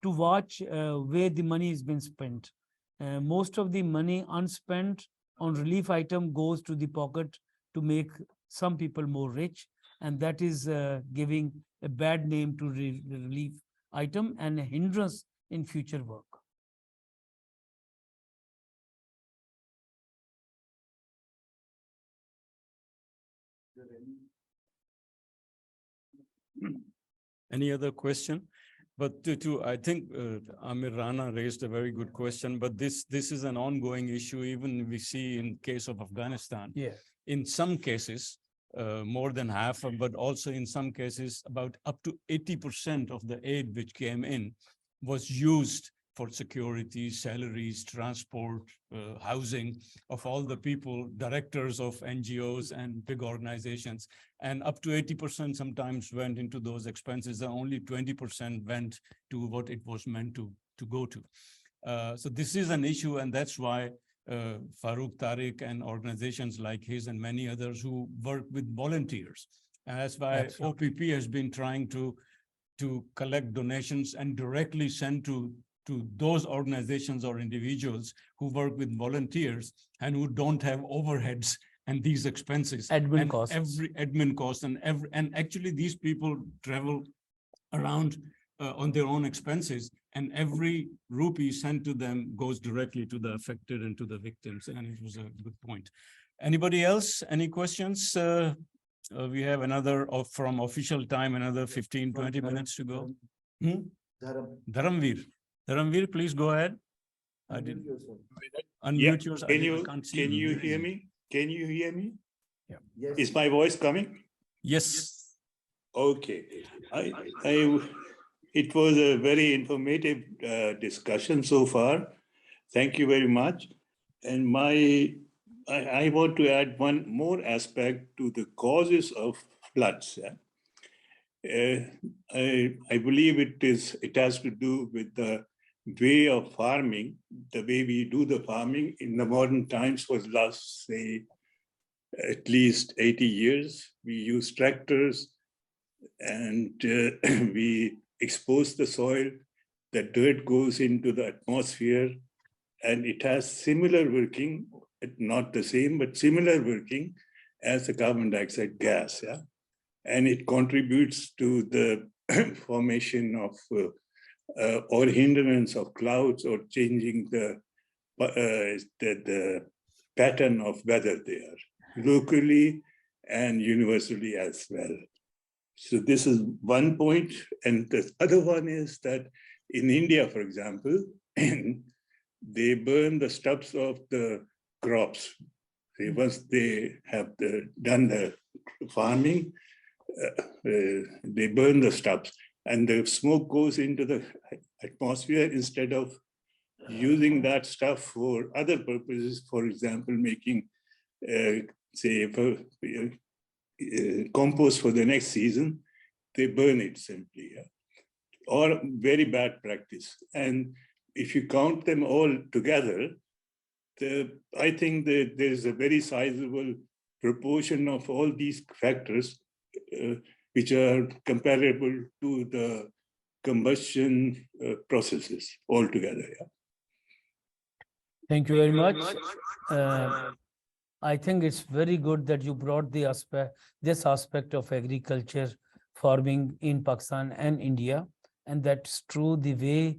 S2: to watch where the money is being spent. Most of the money unspent on relief item goes to the pocket to make some people more rich, and that is giving a bad name to relief item and a hindrance in future work.
S1: Any other question? But I think Amir Rana raised a very good question, but this is an ongoing issue. Even we see in case of Afghanistan, in some cases, more than half, but also in some cases, about up to 80% of the aid which came in was used for security, salaries, transport, housing of all the people, directors of NGOs and big organizations. And up to 80% sometimes went into those expenses, and only 20% went to what it was meant to go to. So this is an issue, and that's why Farooq Tariq and organizations like his and many others who work with volunteers. And that's why OPP has been trying to collect donations and directly send to those organizations or individuals who work with volunteers and who don't have overheads and these expenses.
S2: Admin costs.
S1: Every admin cost and actually these people travel around on their own expenses, and every rupee sent to them goes directly to the affected and to the victims. And it was a good point. Anybody else? Any questions? We have another from official time, another 15, 20 minutes to go. Dharamveer. Dharamveer, please go ahead. I didn't unmute yourself.
S11: Can you hear me? Can you hear me?
S3: Yeah. Yes.
S11: Is my voice coming?
S1: Yes.
S11: Okay. It was a very informative discussion so far. Thank you very much. And I want to add one more aspect to the causes of floods. I believe it has to do with the way of farming, the way we do the farming in the modern times for the last, say, at least 80 years. We use tractors and we expose the soil. The dirt goes into the atmosphere and it has similar working, not the same, but similar working as the carbon dioxide gas. Yeah? And it contributes to the formation of or hindrance of clouds or changing the pattern of weather there, locally and universally as well. So this is one point. And the other one is that in India, for example, they burn the stubs of the crops. Once they have done the farming, they burn the stubs and the smoke goes into the atmosphere instead of using that stuff for other purposes, for example, making, compost for the next season, they burn it simply. Yeah? Or very bad practice. And if you count them all together, I think that there's a very sizable proportion of all these factors which are comparable to the combustion processes altogether. Yeah.
S2: Thank you very much. I think it's very good that you brought this aspect of agriculture farming in Pakistan and India. And that's true, the way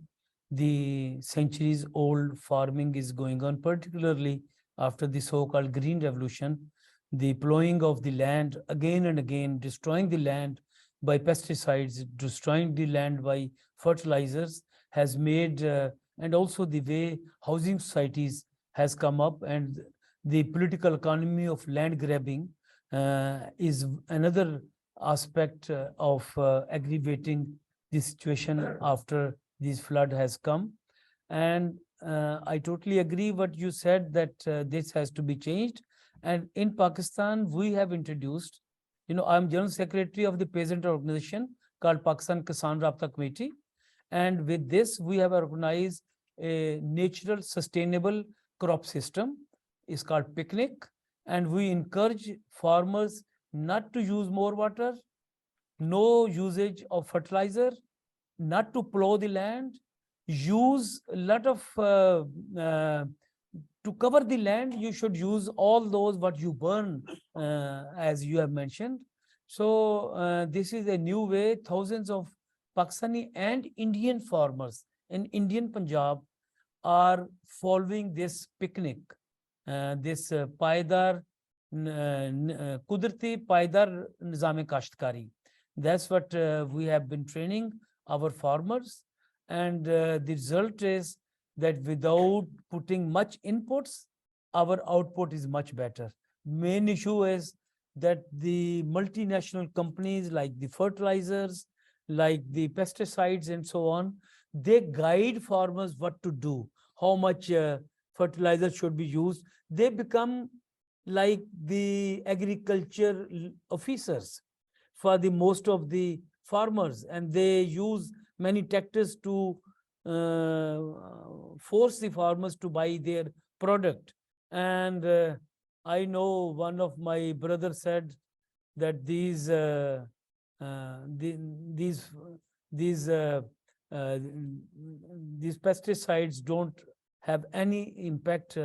S2: the centuries-old farming is going on, particularly after the so-called Green Revolution, the plowing of the land again and again, destroying the land by pesticides, destroying the land by fertilizers has made, and also the way housing societies has come up, and the political economy of land grabbing is another aspect of aggravating the situation after this flood has come. And I totally agree what you said, that this has to be changed. And in Pakistan, we have introduced, I'm General Secretary of the peasant organization called Pakistan Kisan Rabta Committee. And with this, we have organized a natural sustainable crop system. It's called Picnic. And we encourage farmers not to use more water, no usage of fertilizer, not to plow the land, use a lot of, to cover the land, you should use all those what you burn, as you have mentioned. So this is a new way. Thousands of Pakistani and Indian farmers in Indian Punjab are following this Picnic, this Paidar, Kudrati Paidar Nizam-e Kashtkari. That's what we have been training our farmers. And the result is that without putting much inputs, our output is much better. Main issue is that the multinational companies like the fertilizers, like the pesticides and so on, they guide farmers what to do, how much fertilizer should be used. They become like the agriculture officers for the most of the farmers, and they use many tractors to force the farmers to buy their product. And I know one of my brothers said that these pesticides don't have any impact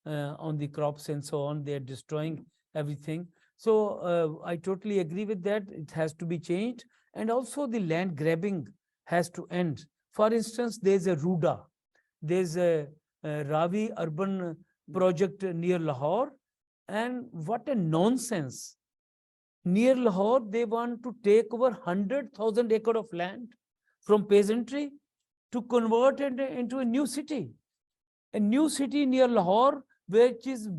S2: on the crops and so on. They're destroying everything. So I totally agree with that. It has to be changed. And also the land grabbing has to end. For instance, there's a Ruda. There's a Ravi urban project near Lahore. And what a nonsense. Near Lahore, they want to take over 100,000 acres of land from peasantry to convert it into a new city. A new city near Lahore, which is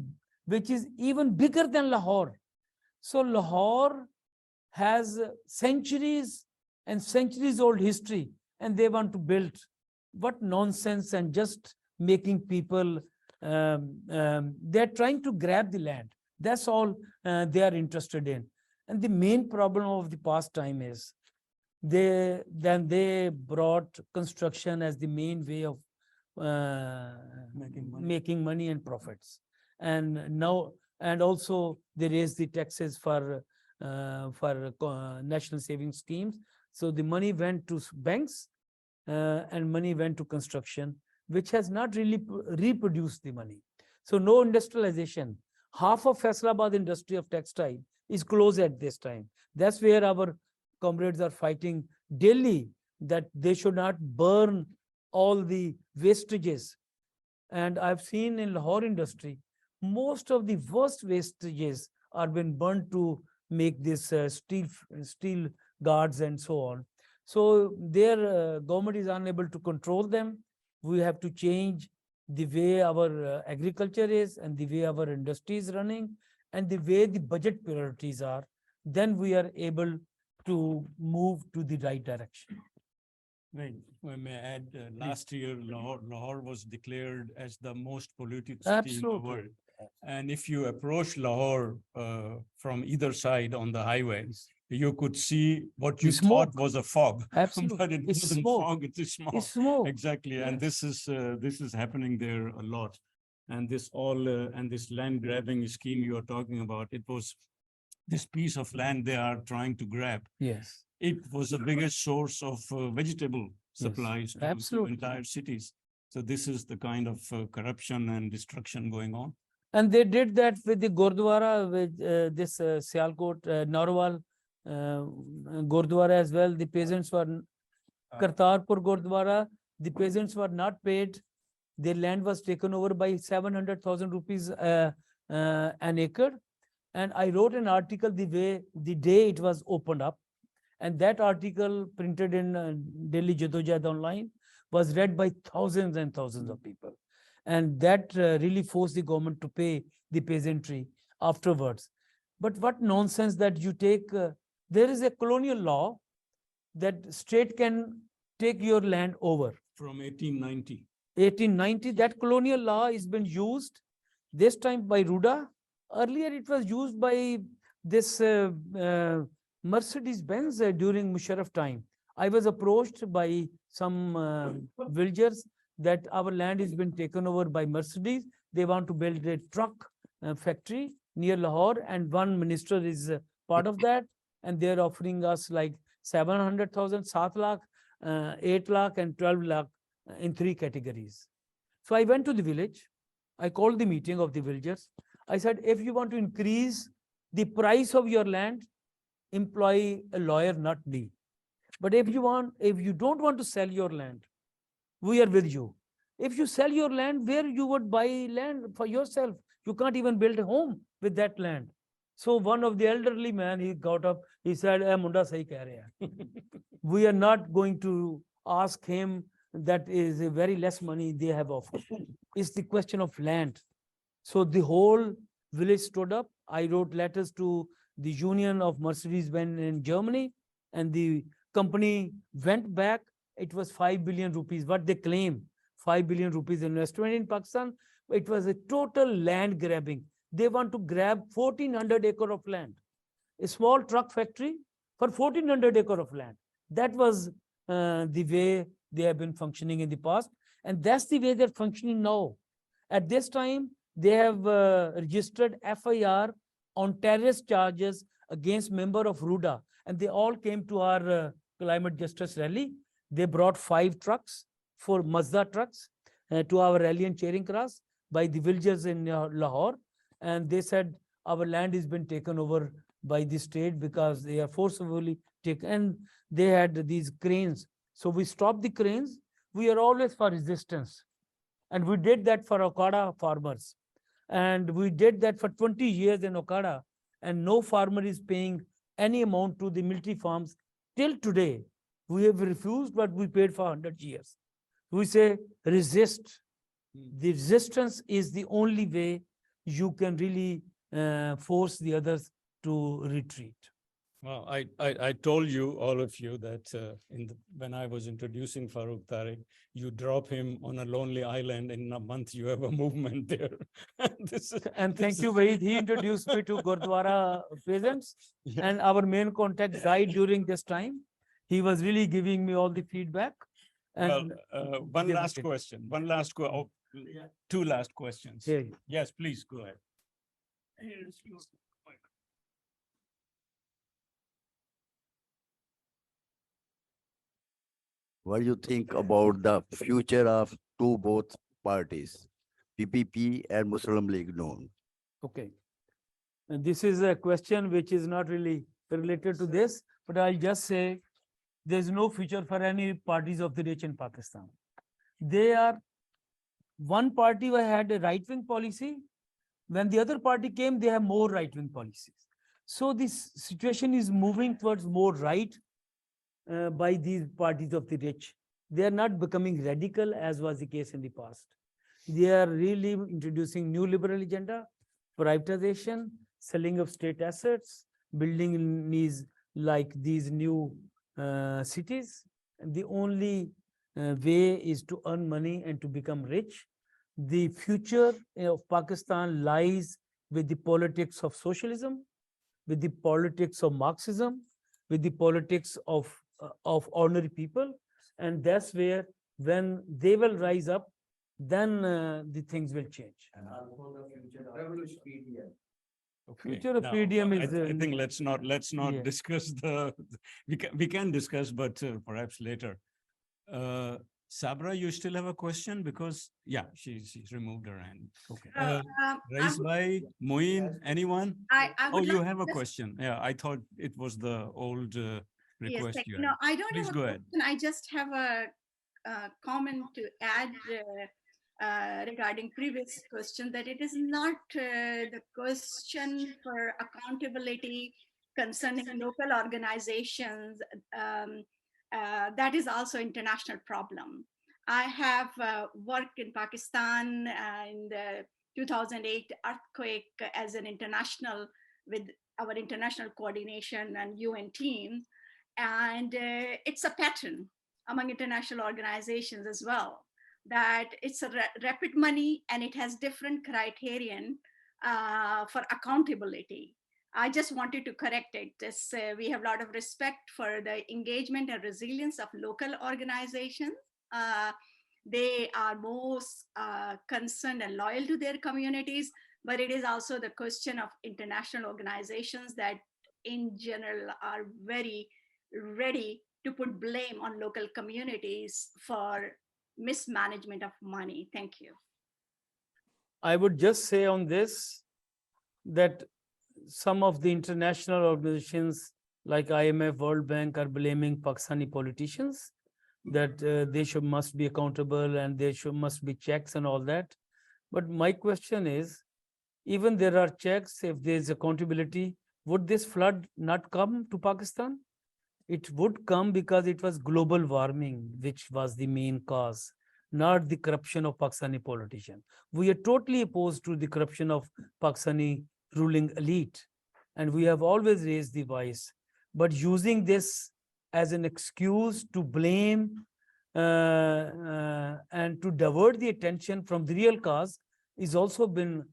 S2: even bigger than Lahore. So Lahore has centuries and centuries old history, and they want to build. What nonsense, and just making people, they're trying to grab the land. That's all they are interested in. And the main problem of the past time is they brought construction as the main way of making money and profits. And now, and also they raised the taxes for national savings schemes. So the money went to banks and money went to construction, which has not really reproduced the money. So no industrialization. Half of Faisalabad industry of textile is closed at this time. That's where our comrades are fighting daily, that they should not burn all the wastages. And I've seen in Lahore industry, most of the worst wastages are being burned to make this steel guards and so on. So their government is unable to control them. We have to change the way our agriculture is, and the way our industry is running, and the way the budget priorities are. Then we are able to move to the right direction.
S1: Right. I may add, last year, Lahore was declared as the most polluted city in the world. And if you approach Lahore from either side on the highways, you could see what you thought was a fog.
S2: Absolutely.
S1: But it wasn't
S2: smoke.
S1: fog, it is smoke.
S2: It's smoke.
S1: Exactly. And this is happening there a lot. And this land grabbing scheme you are talking about, it was this piece of land they are trying to grab.
S2: Yes.
S1: It was the biggest source of vegetable supplies to entire cities. So this is the kind of corruption and destruction going on.
S2: And they did that with the Gurdwara, with this Sialkot, Narwal Gurdwara as well. The peasants were, Kartarpur Gurdwara, the peasants were not paid. Their land was taken over by 700,000 rupees an acre. And I wrote an article the day it was opened up. And that article, printed in Delhi Jadojahd Online, was read by thousands and thousands of people. And that really forced the government to pay the peasantry afterwards. But what nonsense that you take, there is a colonial law that state can take your land over.
S1: From 1890.
S2: 1890, that colonial law has been used, this time by Ruda. Earlier it was used by this Mercedes-Benz during Musharraf time. I was approached by some villagers that our land has been taken over by Mercedes. They want to build a truck factory near Lahore, and one minister is part of that. And they're offering us like 700,000, 7 lakh, 8 lakh and 12 lakh in 3 categories. So I went to the village. I called the meeting of the villagers. I said, if you want to increase the price of your land, employ a lawyer, not me. But if you don't want to sell your land, we are with you. If you sell your land, where you would buy land for yourself? You can't even build a home with that land. So one of the elderly man, he got up, he said, Munda sahi keh rahe hai. We are not going to ask him, that is a very less money they have offered. It's the question of land. So the whole village stood up. I wrote letters to the union of Mercedes-Benz in Germany, and the company went back. It was 5 billion rupees, what they claim, 5 billion rupees investment in Pakistan. It was a total land grabbing. They want to grab 1,400 acre of land, a small truck factory for 1,400 acre of land. That was the way they have been functioning in the past. And that's the way they're functioning now. At this time, they have registered FIR on terrorist charges against member of Ruda. And they all came to our climate justice rally. They brought 5 trucks, 4 Mazda trucks to our rally in Charing Cross by the villagers in Lahore. And they said, our land has been taken over by the state because they are forcibly taken. And they had these cranes. So we stopped the cranes. We are always for resistance. And we did that for Okada farmers. And we did that for 20 years in Okada. And no farmer is paying any amount to the military farms till today. We have refused, but we paid for 100 years. We say resist. The resistance is the only way you can really force the others to retreat.
S1: Well, I told you, all of you, that when I was introducing Farooq Tariq, you drop him on a lonely island, in a month you have a movement there.
S2: And thank you, Wahid. He introduced me to Gurdwara presence and our main contact guide during this time. He was really giving me all the feedback.
S1: Well,
S2: And
S1: one last question, two last questions.
S2: Yeah.
S1: Yes, please go ahead.
S12: What do you think about the future of both parties, PPP and Muslim League Noon?
S2: Okay. And this is a question which is not really related to this, but I'll just say there's no future for any parties of the rich in Pakistan. They are, one party had a right-wing policy. When the other party came, they have more right-wing policies. So this situation is moving towards more right by these parties of the rich. They are not becoming radical as was the case in the past. They are really introducing new liberal agenda, privatization, selling of state assets, building in these new cities. And the only way is to earn money and to become rich. The future of Pakistan lies with the politics of socialism, with the politics of Marxism, with the politics of ordinary people. And that's where, when they will rise up, then the things will change.
S12: And also the future of PDM.
S1: Okay.
S2: Future of
S1: Now,
S2: PDM is.
S1: I think let's not
S2: yeah.
S1: discuss we can discuss, but perhaps later. Sabra, you still have a question? Because she's removed her hand.
S2: Okay.
S1: Raised by Moin, anyone?
S8: I would
S1: you
S8: like
S1: have a
S8: just-
S1: question. Yeah, I thought it was the old request
S8: Yes,
S1: you
S8: no,
S1: had.
S8: I don't
S1: Please
S8: have a
S1: go ahead.
S8: question. I just have a comment to add regarding previous question, that it is not the question for accountability concerning local organizations. That is also international problem. I have worked in Pakistan in the 2008 earthquake as an international, with our international coordination and UN team. And it's a pattern among international organizations as well, that it's a rapid money and it has different criterion for accountability. I just wanted to correct it. We have a lot of respect for the engagement and resilience of local organizations. They are most concerned and loyal to their communities, but it is also the question of international organizations that in general are very ready to put blame on local communities for mismanagement of money. Thank you.
S2: I would just say on this that some of the international organizations like IMF, World Bank are blaming Pakistani politicians that they must be accountable and must be checks and all that. But my question is, even there are checks, if there is accountability, would this flood not come to Pakistan? It would come because it was global warming, which was the main cause, not the corruption of Pakistani politicians. We are totally opposed to the corruption of Pakistani ruling elite. And we have always raised the voice. But using this as an excuse to blame and to divert the attention from the real cause is also been,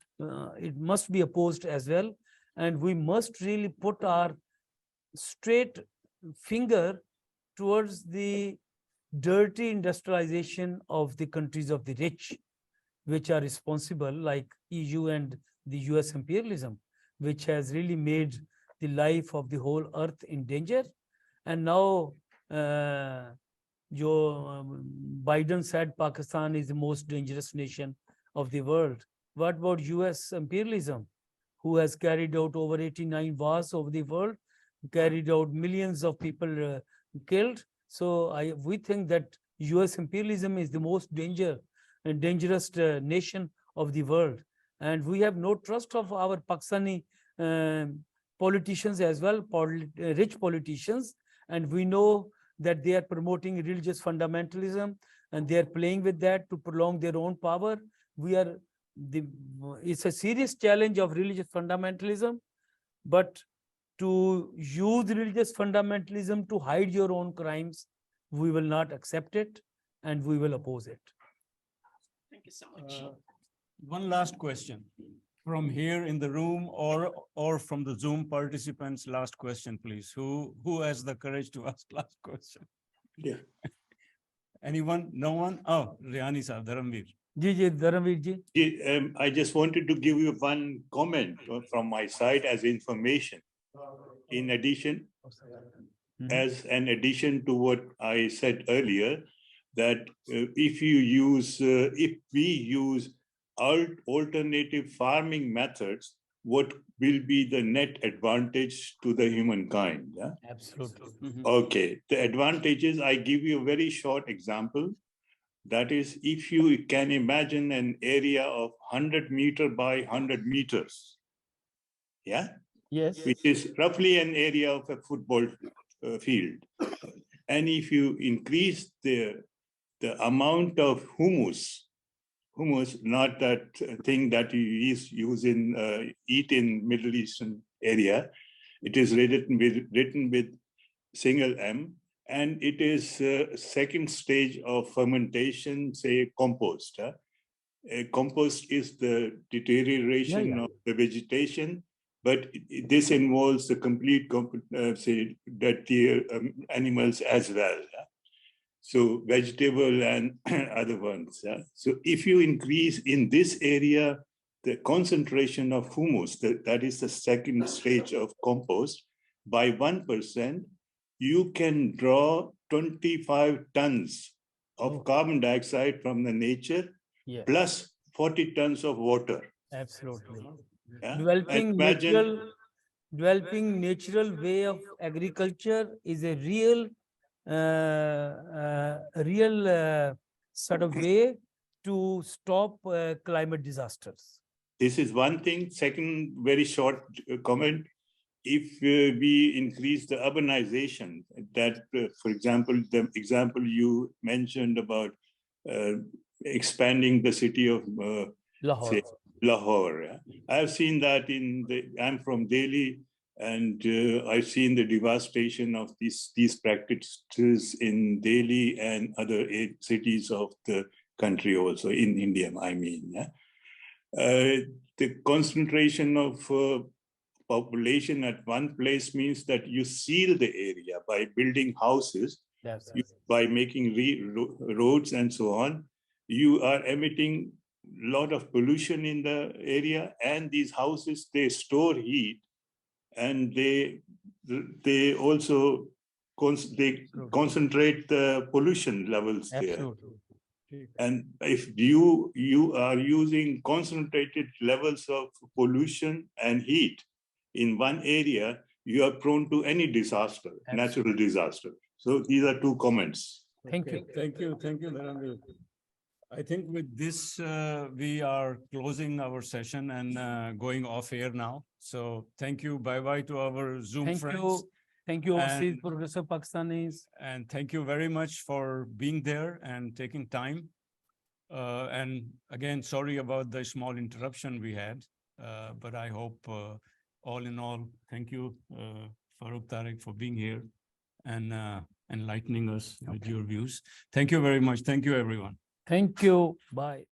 S2: it must be opposed as well. And we must really put our straight finger towards the dirty industrialization of the countries of the rich, which are responsible, like EU and the US imperialism, which has really made the life of the whole earth in danger. And now Biden said Pakistan is the most dangerous nation of the world. What about US imperialism, who has carried out over 89 wars over the world, carried out millions of people killed? So we think that US imperialism is the most dangerous nation of the world. And we have no trust of our Pakistani politicians as well, rich politicians. And we know that they are promoting religious fundamentalism and they are playing with that to prolong their own power. It's a serious challenge of religious fundamentalism, but to use religious fundamentalism to hide your own crimes, we will not accept it and we will oppose it.
S8: Thank you so much.
S1: One last question from here in the room or from the Zoom participants. Last question, please. Who has the courage to ask last question?
S11: Yeah.
S1: Anyone? No one? Oh, Rihani Saab, Dharamveer.
S2: Dharamveer ji.
S11: I just wanted to give you one comment from my side as information. In addition, as an addition to what I said earlier, that if we use alternative farming methods, what will be the net advantage to the humankind? Yeah?
S2: Absolutely.
S11: Okay, the advantages, I give you a very short example. That is, if you can imagine an area of 100 meter by 100 meters, yeah?
S2: Yes.
S11: Which is roughly an area of a football field. And if you increase the amount of humus, not that thing that you use in eat in Middle Eastern area, it is written with single M, and it is second stage of fermentation, say compost. Compost is the deterioration of the vegetation, but this involves the complete, say, dirty animals as well. So vegetable and other ones. So if you increase in this area the concentration of humus, that is the second stage of compost, by 1%, you can draw 25 tons of carbon dioxide from the nature, plus 40 tons of water.
S2: Absolutely.
S11: Yeah?
S2: Developing natural way of agriculture is a real sort of way to stop climate disasters.
S11: This is one thing. Second, very short comment. If we increase the urbanization, that, for example, the example you mentioned about expanding the city of Lahore. Yeah? I've seen that I'm from Delhi, and I've seen the devastation of these practices in Delhi and other cities of the country also, in India, I mean. Yeah? The concentration of population at one place means that you seal the area by building houses, by making roads and so on. You are emitting a lot of pollution in the area, and these houses, they store heat, and they also concentrate the pollution levels there. And if you are using concentrated levels of pollution and heat in one area, you are prone to any disaster, natural disaster. So these are two comments.
S2: Thank you.
S1: Thank you, Dharamveer. I think with this, we are closing our session and going off air now. So thank you. Bye-bye to our Zoom friends.
S2: Thank you, overseas progressive Pakistanis.
S1: And thank you very much for being there and taking time. And again, sorry about the small interruption we had, but I hope all in all, thank you, Farooq Tariq, for being here and enlightening us with your views. Thank you very much. Thank you, everyone.
S2: Thank you. Bye.